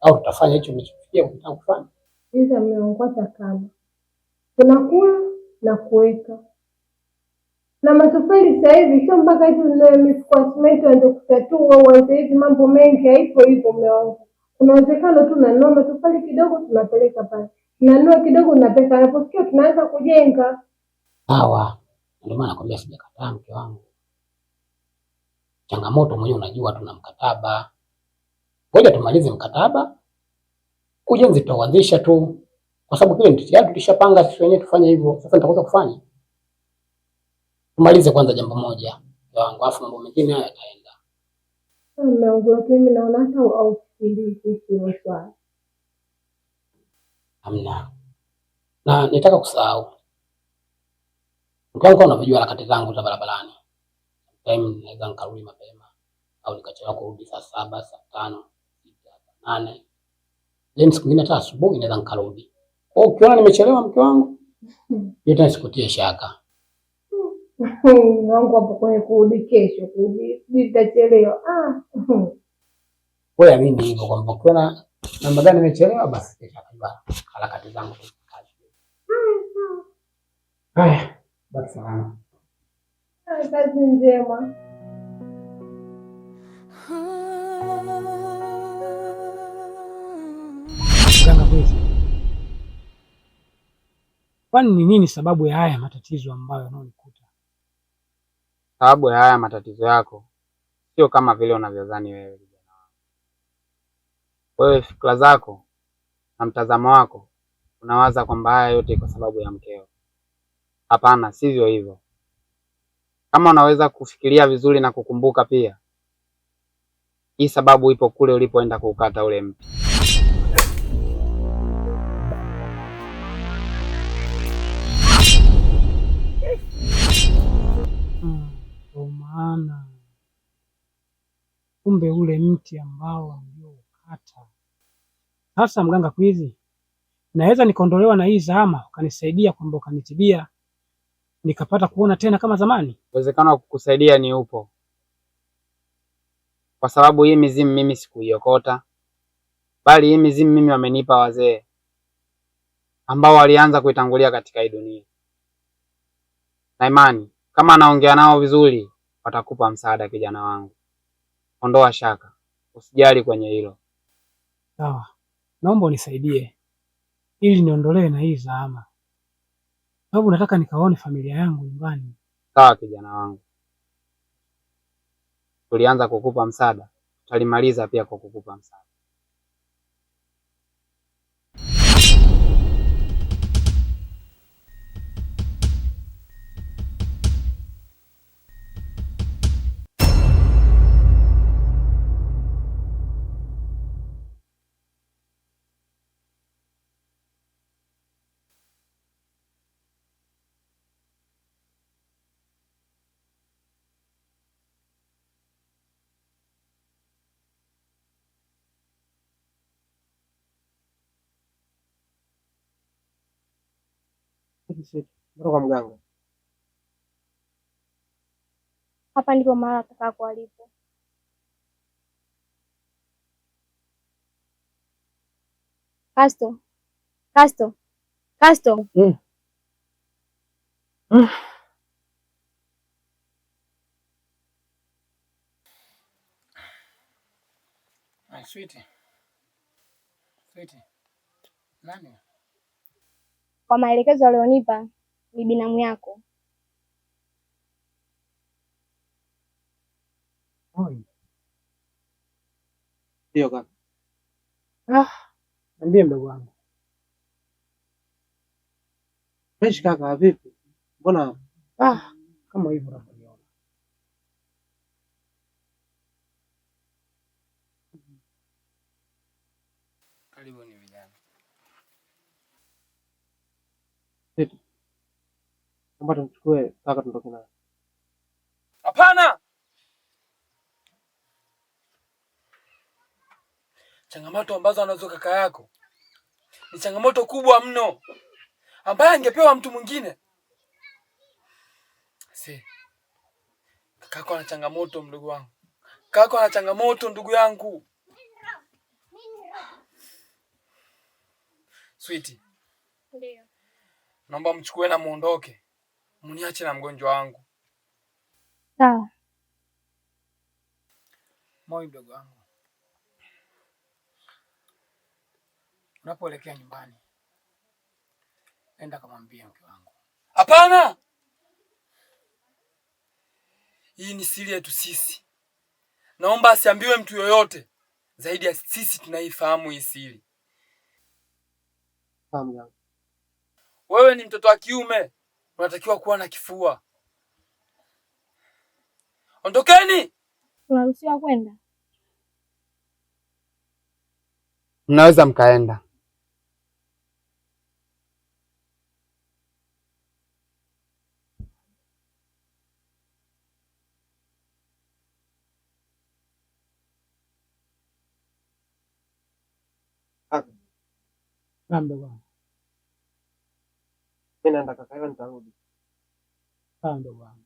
Au tutafanya hicho tunachofikia kufanya? Hizo mmeongota kama. Tunakula na kuweka. Na matofali sasa hivi sio mpaka hizo mifuko simenti ndio kutatua uanze hivi mambo mengi haipo hivyo mmeanza. Kuna uwezekano tu na noma matofali kidogo tunapeleka pale. Tunanua kidogo na pesa anaposikia tunaanza kujenga. Sawa. Ndio maana nakwambia sijakataa mke wangu. Changamoto mwenyewe unajua tuna mkataba. Ngoja tumalize mkataba. Ujenzi tutauanzisha tu. Kwa sababu kile ndio tayari tulishapanga sisi wenyewe tufanye hivyo. Sasa nitakosa kufanya. Tumalize kwanza jambo moja. Wangu afu mambo mengine haya yataenda. Mmeongea mimi naona hata aufikiri kuhusu swala. Hamna. Na nitaka kusahau. Mkangu unavijua harakati zangu za barabarani. Time naweza nikarudi mapema au nikachelewa kurudi saa 7, saa 5, 6, 8. Leo siku nyingine hata asubuhi naweza nikarudi. Kwa hiyo ukiona nimechelewa mke wangu, yote nisikutie shaka. Wangu hapo kwenye kurudi kesho, kurudi nitachelewa. Wewe amini hivyo kwamba ukiona namba gani nimechelewa basi kesho akibara harakati zangu tu. Haya, basi sana. Kazi njema. Mganga Kwezi, kwani ni nini sababu ya haya matatizo ambayo yanonikuta? Sababu ya haya matatizo yako sio kama vile unavyodhani wewe kijana wangu. Wewe fikra zako na mtazamo wako unawaza kwamba haya yote kwa sababu ya mkeo. Hapana, sivyo hivyo. Kama unaweza kufikiria vizuri na kukumbuka pia, hii sababu ipo kule ulipoenda kuukata ule mti. Kwa maana kumbe ule mti ambao niliokata. Sasa Mganga Kwizi, naweza nikaondolewa na hii zama ukanisaidia kwamba ukanitibia nikapata kuona tena kama zamani? Uwezekano wa kukusaidia ni upo, kwa sababu hii mizimu mimi sikuiokota, bali hii mizimu mimi wamenipa wazee. ambao walianza kuitangulia katika hii dunia, na imani kama anaongea nao vizuri watakupa msaada. Kijana wangu, ondoa shaka, usijali kwenye hilo. Sawa, naomba unisaidie ili niondolewe na hii zahama, sababu nataka nikaone familia yangu nyumbani. Sawa kijana wangu, tulianza kukupa msaada, tutalimaliza pia kwa kukupa msaada. Mbona kwa mganga? Hapa ndipo mahali atakako alipo. Kasto. Sweetie. Nani? Kwa maelekezo alionipa ni binamu yako. Ndio kaka. Niambie mdogo wangu. Fresh kaka, vipi? Mbona Kama hivyo unavyoniona. Karibuni vijana. Naomba tumchukue kaka tuondoke naye. Hapana! Changamoto ambazo anazo kaka yako ni changamoto kubwa mno, ambaye angepewa mtu mwingine. Kakako ana changamoto mdogo wangu. Kakako ana changamoto ndugu yangu. Sweetie. Ndio. Naomba mchukue na muondoke. Mniache na mgonjwa wangu. Sawa. Moi mdogo wangu. Unapoelekea nyumbani, enda kamwambie mke wangu. Hapana! Hii ni siri yetu sisi. Naomba asiambiwe mtu yoyote zaidi ya sisi tunaifahamu hii siri. Wewe ni mtoto wa kiume, unatakiwa kuwa na kifua. Ondokeni! Tunaruhusiwa kwenda? Mnaweza mkaenda. Mdogo wangu. Mimi naenda kaka, hiyo nitarudi. Sawa mdogo wangu.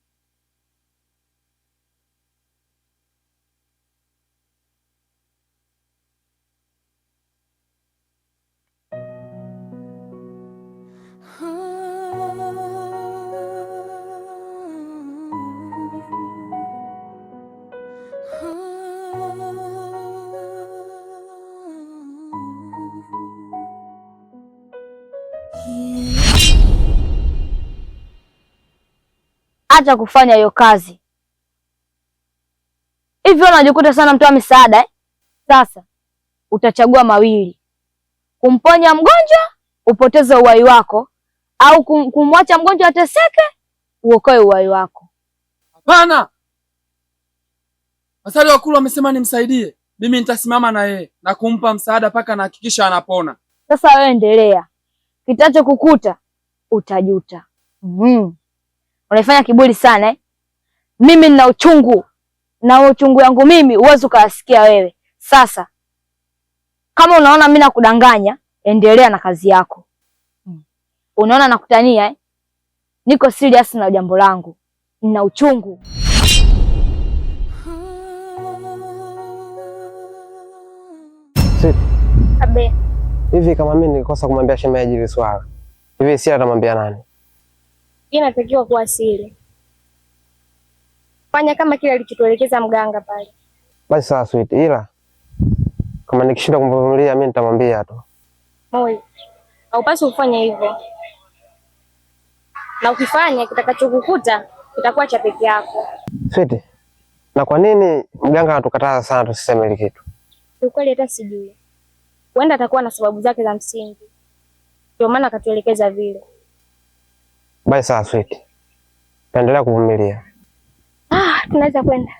Acha kufanya hiyo kazi. Hivyo unajikuta sana mtu wa misaada eh? Sasa utachagua mawili. Kumponya mgonjwa upoteze uhai wako, au kumwacha mgonjwa ateseke uokoe uhai wako. Hapana! Asali wakulu wamesema nimsaidie. Mimi nitasimama na yeye na kumpa msaada mpaka nahakikisha anapona. Sasa wewe endelea. Kitacho kukuta utajuta. Unaifanya kiburi sana eh? Mimi nina uchungu. Na uchungu yangu mimi uwezi ukasikia wewe. Sasa kama unaona mimi nakudanganya, endelea na kazi yako. Unaona nakutania eh? Niko serious na jambo langu. Nina uchungu. Abe. Hivi kama mimi nilikosa kumwambia shemeji hili swala, hivi si atamwambia nani? Inatakiwa kuwa siri. Fanya kama kile alichotuelekeza mganga pale. Basi sawa sweet, ila kama nikishinda kumvumilia mimi nitamwambia tu. Moi, haupaswi kufanya hivyo. Na ukifanya kitakachokukuta kitakuwa cha peke yako. Sweet. Na kwa nini mganga anatukataza sana tusiseme hili kitu? Ukweli hata sijui. Huenda atakuwa na sababu zake za msingi. Ndio maana akatuelekeza vile. Basi sawa sweet. Taendelea kuvumilia. Tunaweza kwenda.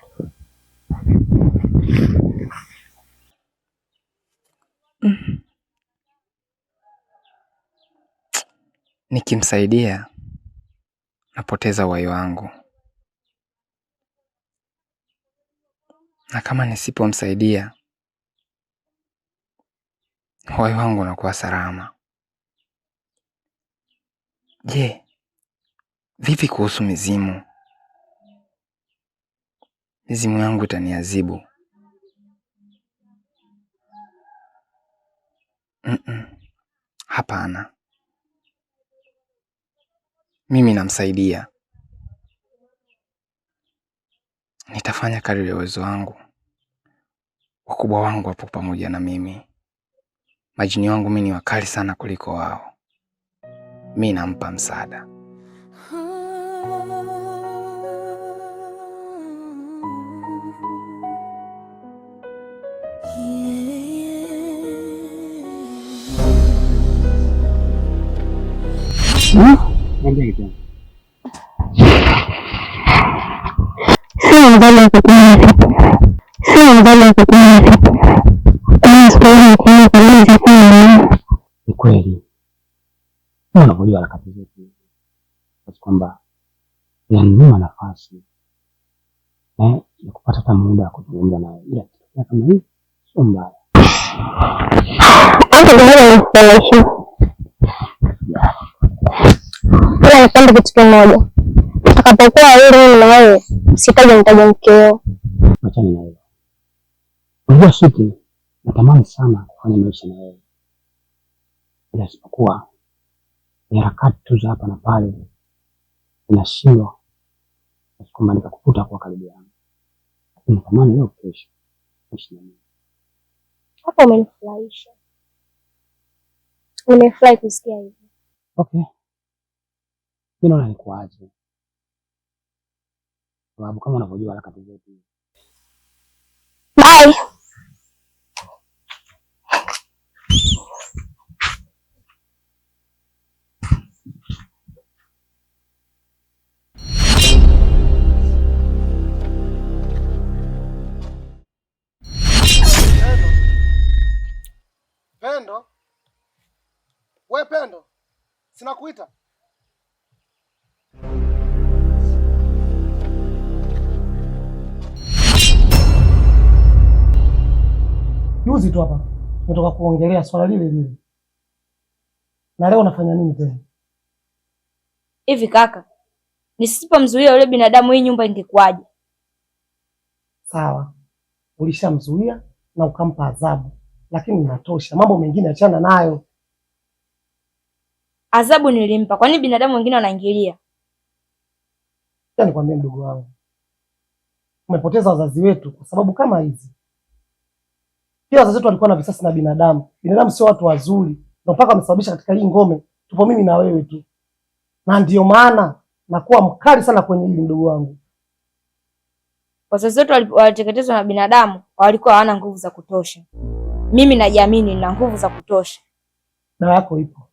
Nikimsaidia napoteza uhai wangu, na kama nisipomsaidia uhai wangu unakuwa salama. Je, vipi kuhusu mizimu? Mizimu yangu itaniadhibu. Hapana. Mimi namsaidia. Nitafanya kadri ya uwezo wangu. Wakubwa wangu wapo pamoja na mimi. Majini wangu mimi ni wakali sana kuliko wao. Mimi nampa msaada. Ni kweli unavyojua harakati zetu basi kwamba inaninyima nafasi ya kupata hata muda wa kuzungumza nawe, ila kitokea kama hii sio mbaya. Ila napenda kitu kimoja. Atakapokuwa wewe na wewe, sitaje mtaje mkeo. Achana na hilo. Unajua Siti, natamani sana kufanya maisha na wewe. Ila isipokuwa ni harakati tu za hapa na pale inashindwa kwamba nikakukuta kwa karibu yangu. Natamani leo kesho ishi na mimi. Hapo umenifurahisha. Nimefurahi kusikia hivyo. Okay. Mimi naona nikuache. Sababu kama unavyojua harakati zetu. Bye. Pendo. We Pendo. Sina kuita. Juzi tu hapa nimetoka kuongelea swala lile lile. Na leo unafanya nini tena? Hivi kaka, nisipomzuia yule binadamu hii nyumba ingekuwaje? Sawa. Ulishamzuia na ukampa adhabu. Lakini inatosha. Mambo mengine achana nayo. Adhabu nilimpa. Kwa nini binadamu wengine wanaingilia? Nikwambie mdogo wangu. Umepoteza wazazi wetu kwa sababu kama hizi. Pia wazazi wetu walikuwa na visasi na binadamu. Binadamu sio watu wazuri. Na mpaka wamesababisha katika hii ngome tupo mimi na wewe tu. Na ndio maana nakuwa mkali sana kwenye hili mdogo wangu. Wazazi wetu waliteketezwa na binadamu, walikuwa hawana nguvu za kutosha. Mimi najiamini nina nguvu za kutosha. Dawa yako ipo.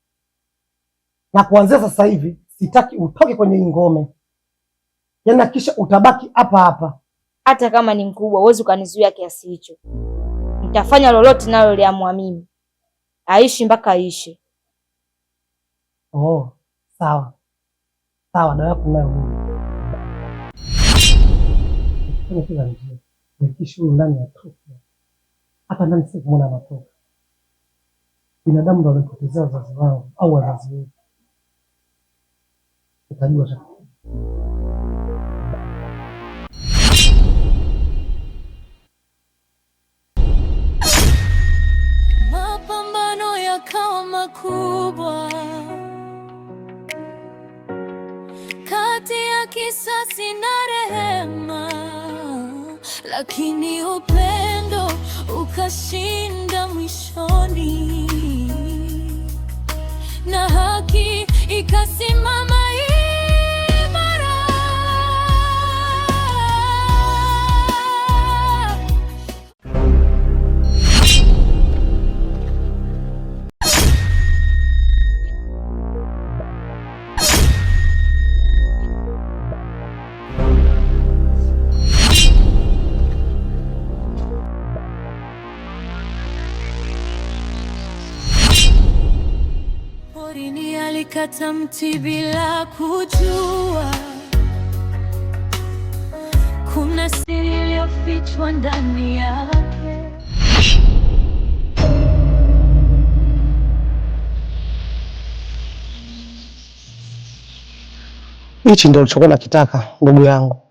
Na kuanzia sasa hivi sitaki utoke kwenye hii ngome. Yaani kisha utabaki hapa hapa. Hata kama ni mkubwa huwezi ukanizuia kiasi hicho. Nitafanya lolote nalo liamua mimi. Aishi mpaka aishi. Oh, sawa. Sawa, dawa yako nayo. Kila njia. Nikishi ndani ya truck. Hapa ndani sisi kumwona anatoka. Binadamu ndo alipotezea wazazi wangu au wazazi wetu. Utajua sasa. Mapambano ya yakawa makubwa, kati ya kisasi na rehema, lakini upendo ukashinda mwishoni, na haki ikasimama imara. Porini alikata mti bila kujua kuna siri iliyofichwa ndani yake. Hichi ndio ulichokuwa nakitaka ndugu yangu.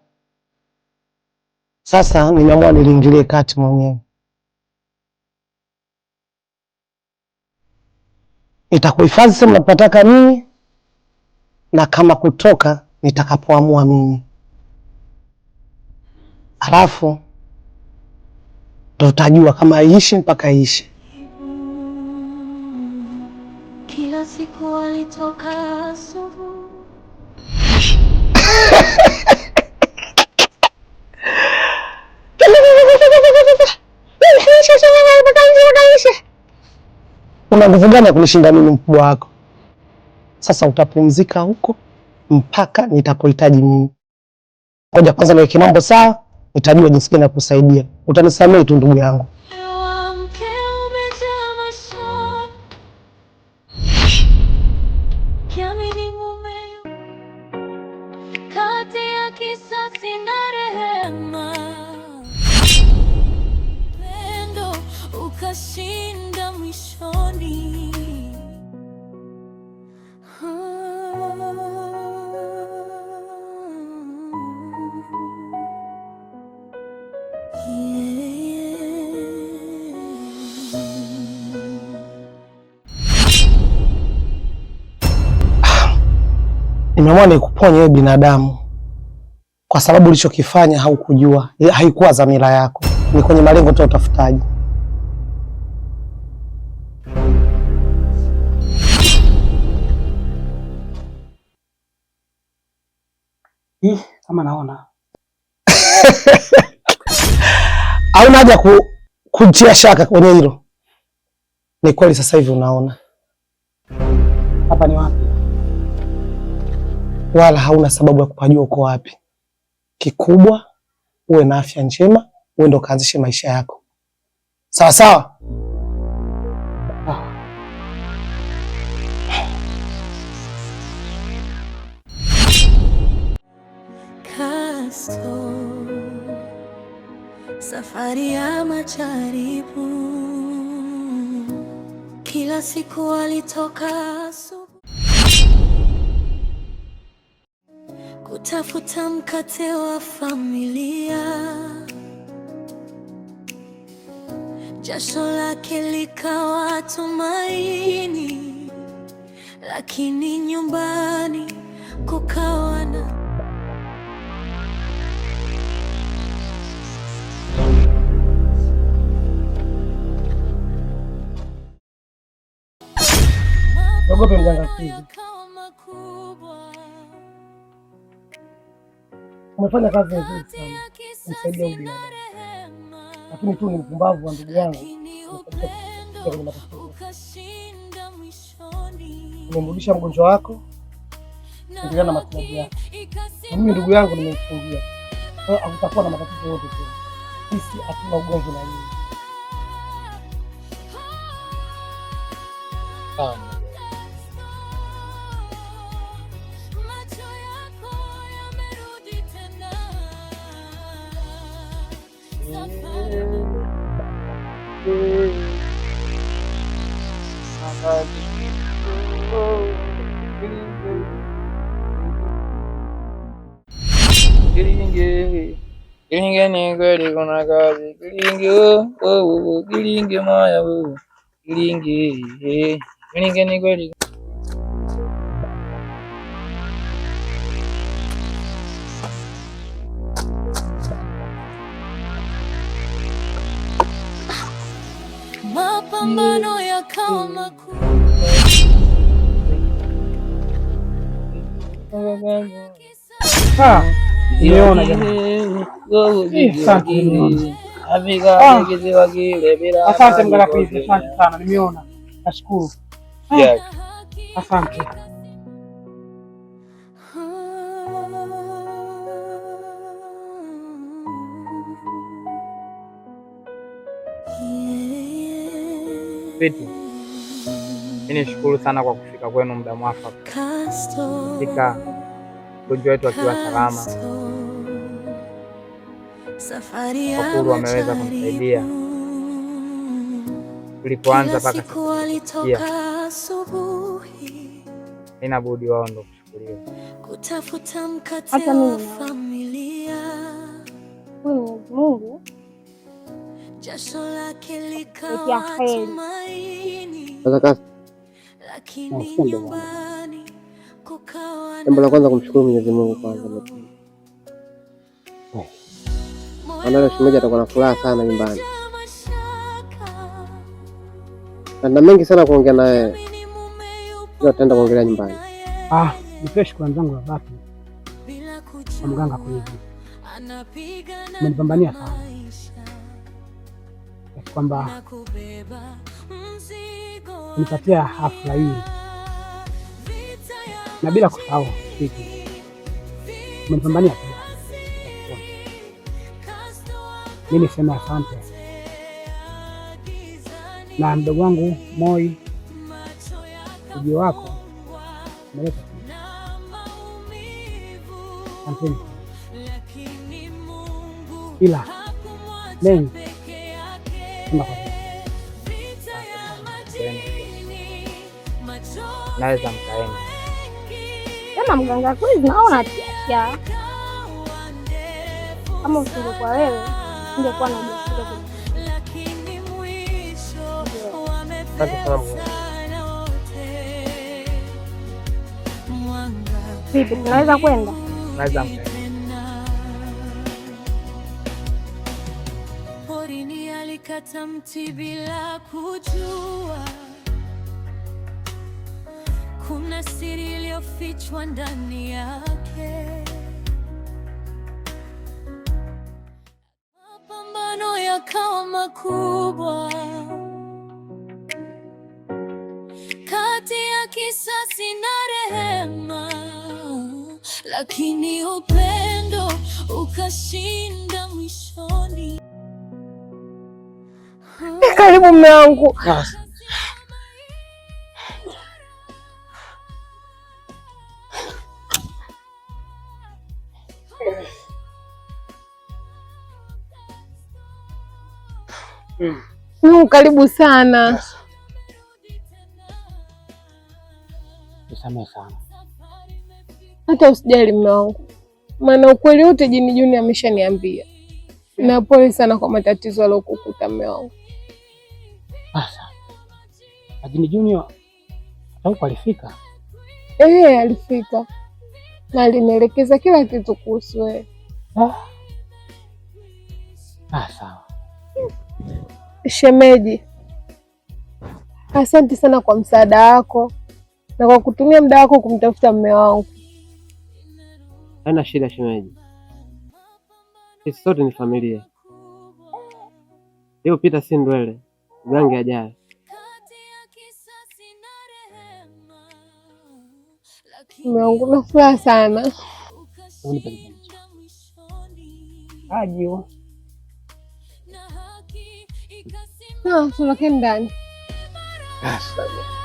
Sasa nimeamua niliingilie kati mwenyewe. Nitakuhifadhi sema unapotaka nini, na kama kutoka nitakapoamua mimi. Alafu ndo utajua kama iishi mpaka iishi. Kila siku alitoka asubuhi. Una nguvu gani ya kunishinda mimi mkubwa wako? Sasa utapumzika huko mpaka nitapohitaji mimi. Ngoja kwanza niweke mambo sawa, nitajua jinsi gani ya kusaidia. Utanisamehe tu ndugu yangu. Kati ya kisasi na rehema, upendo ukashinda mwishoni. Nimeamua nikuponye wewe binadamu, kwa sababu ulichokifanya haukujua, haikuwa dhamira yako, ni kwenye malengo tu ya utafutaji. Kama naona hauna haja kutia shaka kwenye hilo. Ni kweli sasa hivi unaona. Hapa ni wapi? Wala hauna sababu ya kupajua uko wapi. Kikubwa uwe na afya njema, uwe ndo kaanzishe maisha yako. Sawa sawa? Kasto, safari ya majaribu, kila siku alitoka kutafuta mkate wa familia, jasho lake likawa tumaini, lakini nyumbani kukawa na ogope mganga Fizi. Umefanya kazi nzuri sana kumsaidia huyu binadamu, lakini tu ni mpumbavu wa ndugu yangu. Umemrudisha mgonjwa wako, endelea na matibabu yako. Mimi ndugu yangu nimemfungia, kwa hiyo hakutakuwa na matatizo yote tena. Sisi hatuna ugomvi na yeye. Kilinge ni kweli kuna kazi. Kilinge kilinge moya Ilingi. Ilingi ni kweli. Mapambano yakawa makuu. Nimeona jamani. Asante Mgalapizi, asante sana, nimeona. Nashukuru. Asante. Peti, mimi nishukuru sana kwa kufika kwenu muda mwafaka. Fika mgonjwa wetu akiwa salama. Wakulu wameweza kumsaidia tulipoanza mpaka sasa. Haina budi wao ndo kushukuriwa. Kutafuta mkate wa familia. Mungu Jasho lake likawa tumaini. Lakini nyumbani kukawa jambo la kwanza kumshukuru Mwenyezi Mungu kwanza. Maana shemeji atakuwa na furaha sana nyumbani. Na mengi sana kuongea naye. Leo tutaenda kuongelea nyumbani. Nipe shukrani zangu za dhati kwa mganga kwa hivi. Umenipambania sana. Kwamba nipatia hafla hii na bila kusahau kitu. Umenipambania pia. Mimi niseme asante. Na mdogo wangu Moi, ujio wako umeleta asante. Ila mengi naweza mkaenda kama mganga kweli, naona tia. Kama usingekuwa wewe ungekuwa na ujasiri. Lakini mwisho vipi, tunaweza kwenda? Naweza mkaenda. Porini alikata mti bila kujua kuna siri iliyofichwa ndani yake. Mapambano yakawa makubwa kati ya kisasi na rehema, lakini upendo ukashinda mwishoni. Karibu mume wangu. Karibu sana. Nisamehe sana. Hata usijali mume wangu, maana ukweli wote Jini Junior ameshaniambia. Na pole sana kwa matatizo aliyokukuta mume wangu. Jini Junior huko alifika? Alifika na alinielekeza kila kitu kuhusu wewe. Sawa. Shemeji, asante sana kwa msaada wako na kwa kutumia muda wako kumtafuta mume wangu. Haina shida shemeji, sisi sote ni familia. Leo pita si ndwele, gange ajaye. Mume wangu na furaha sana. Ajiwa. Tunakeni ndani. Asante.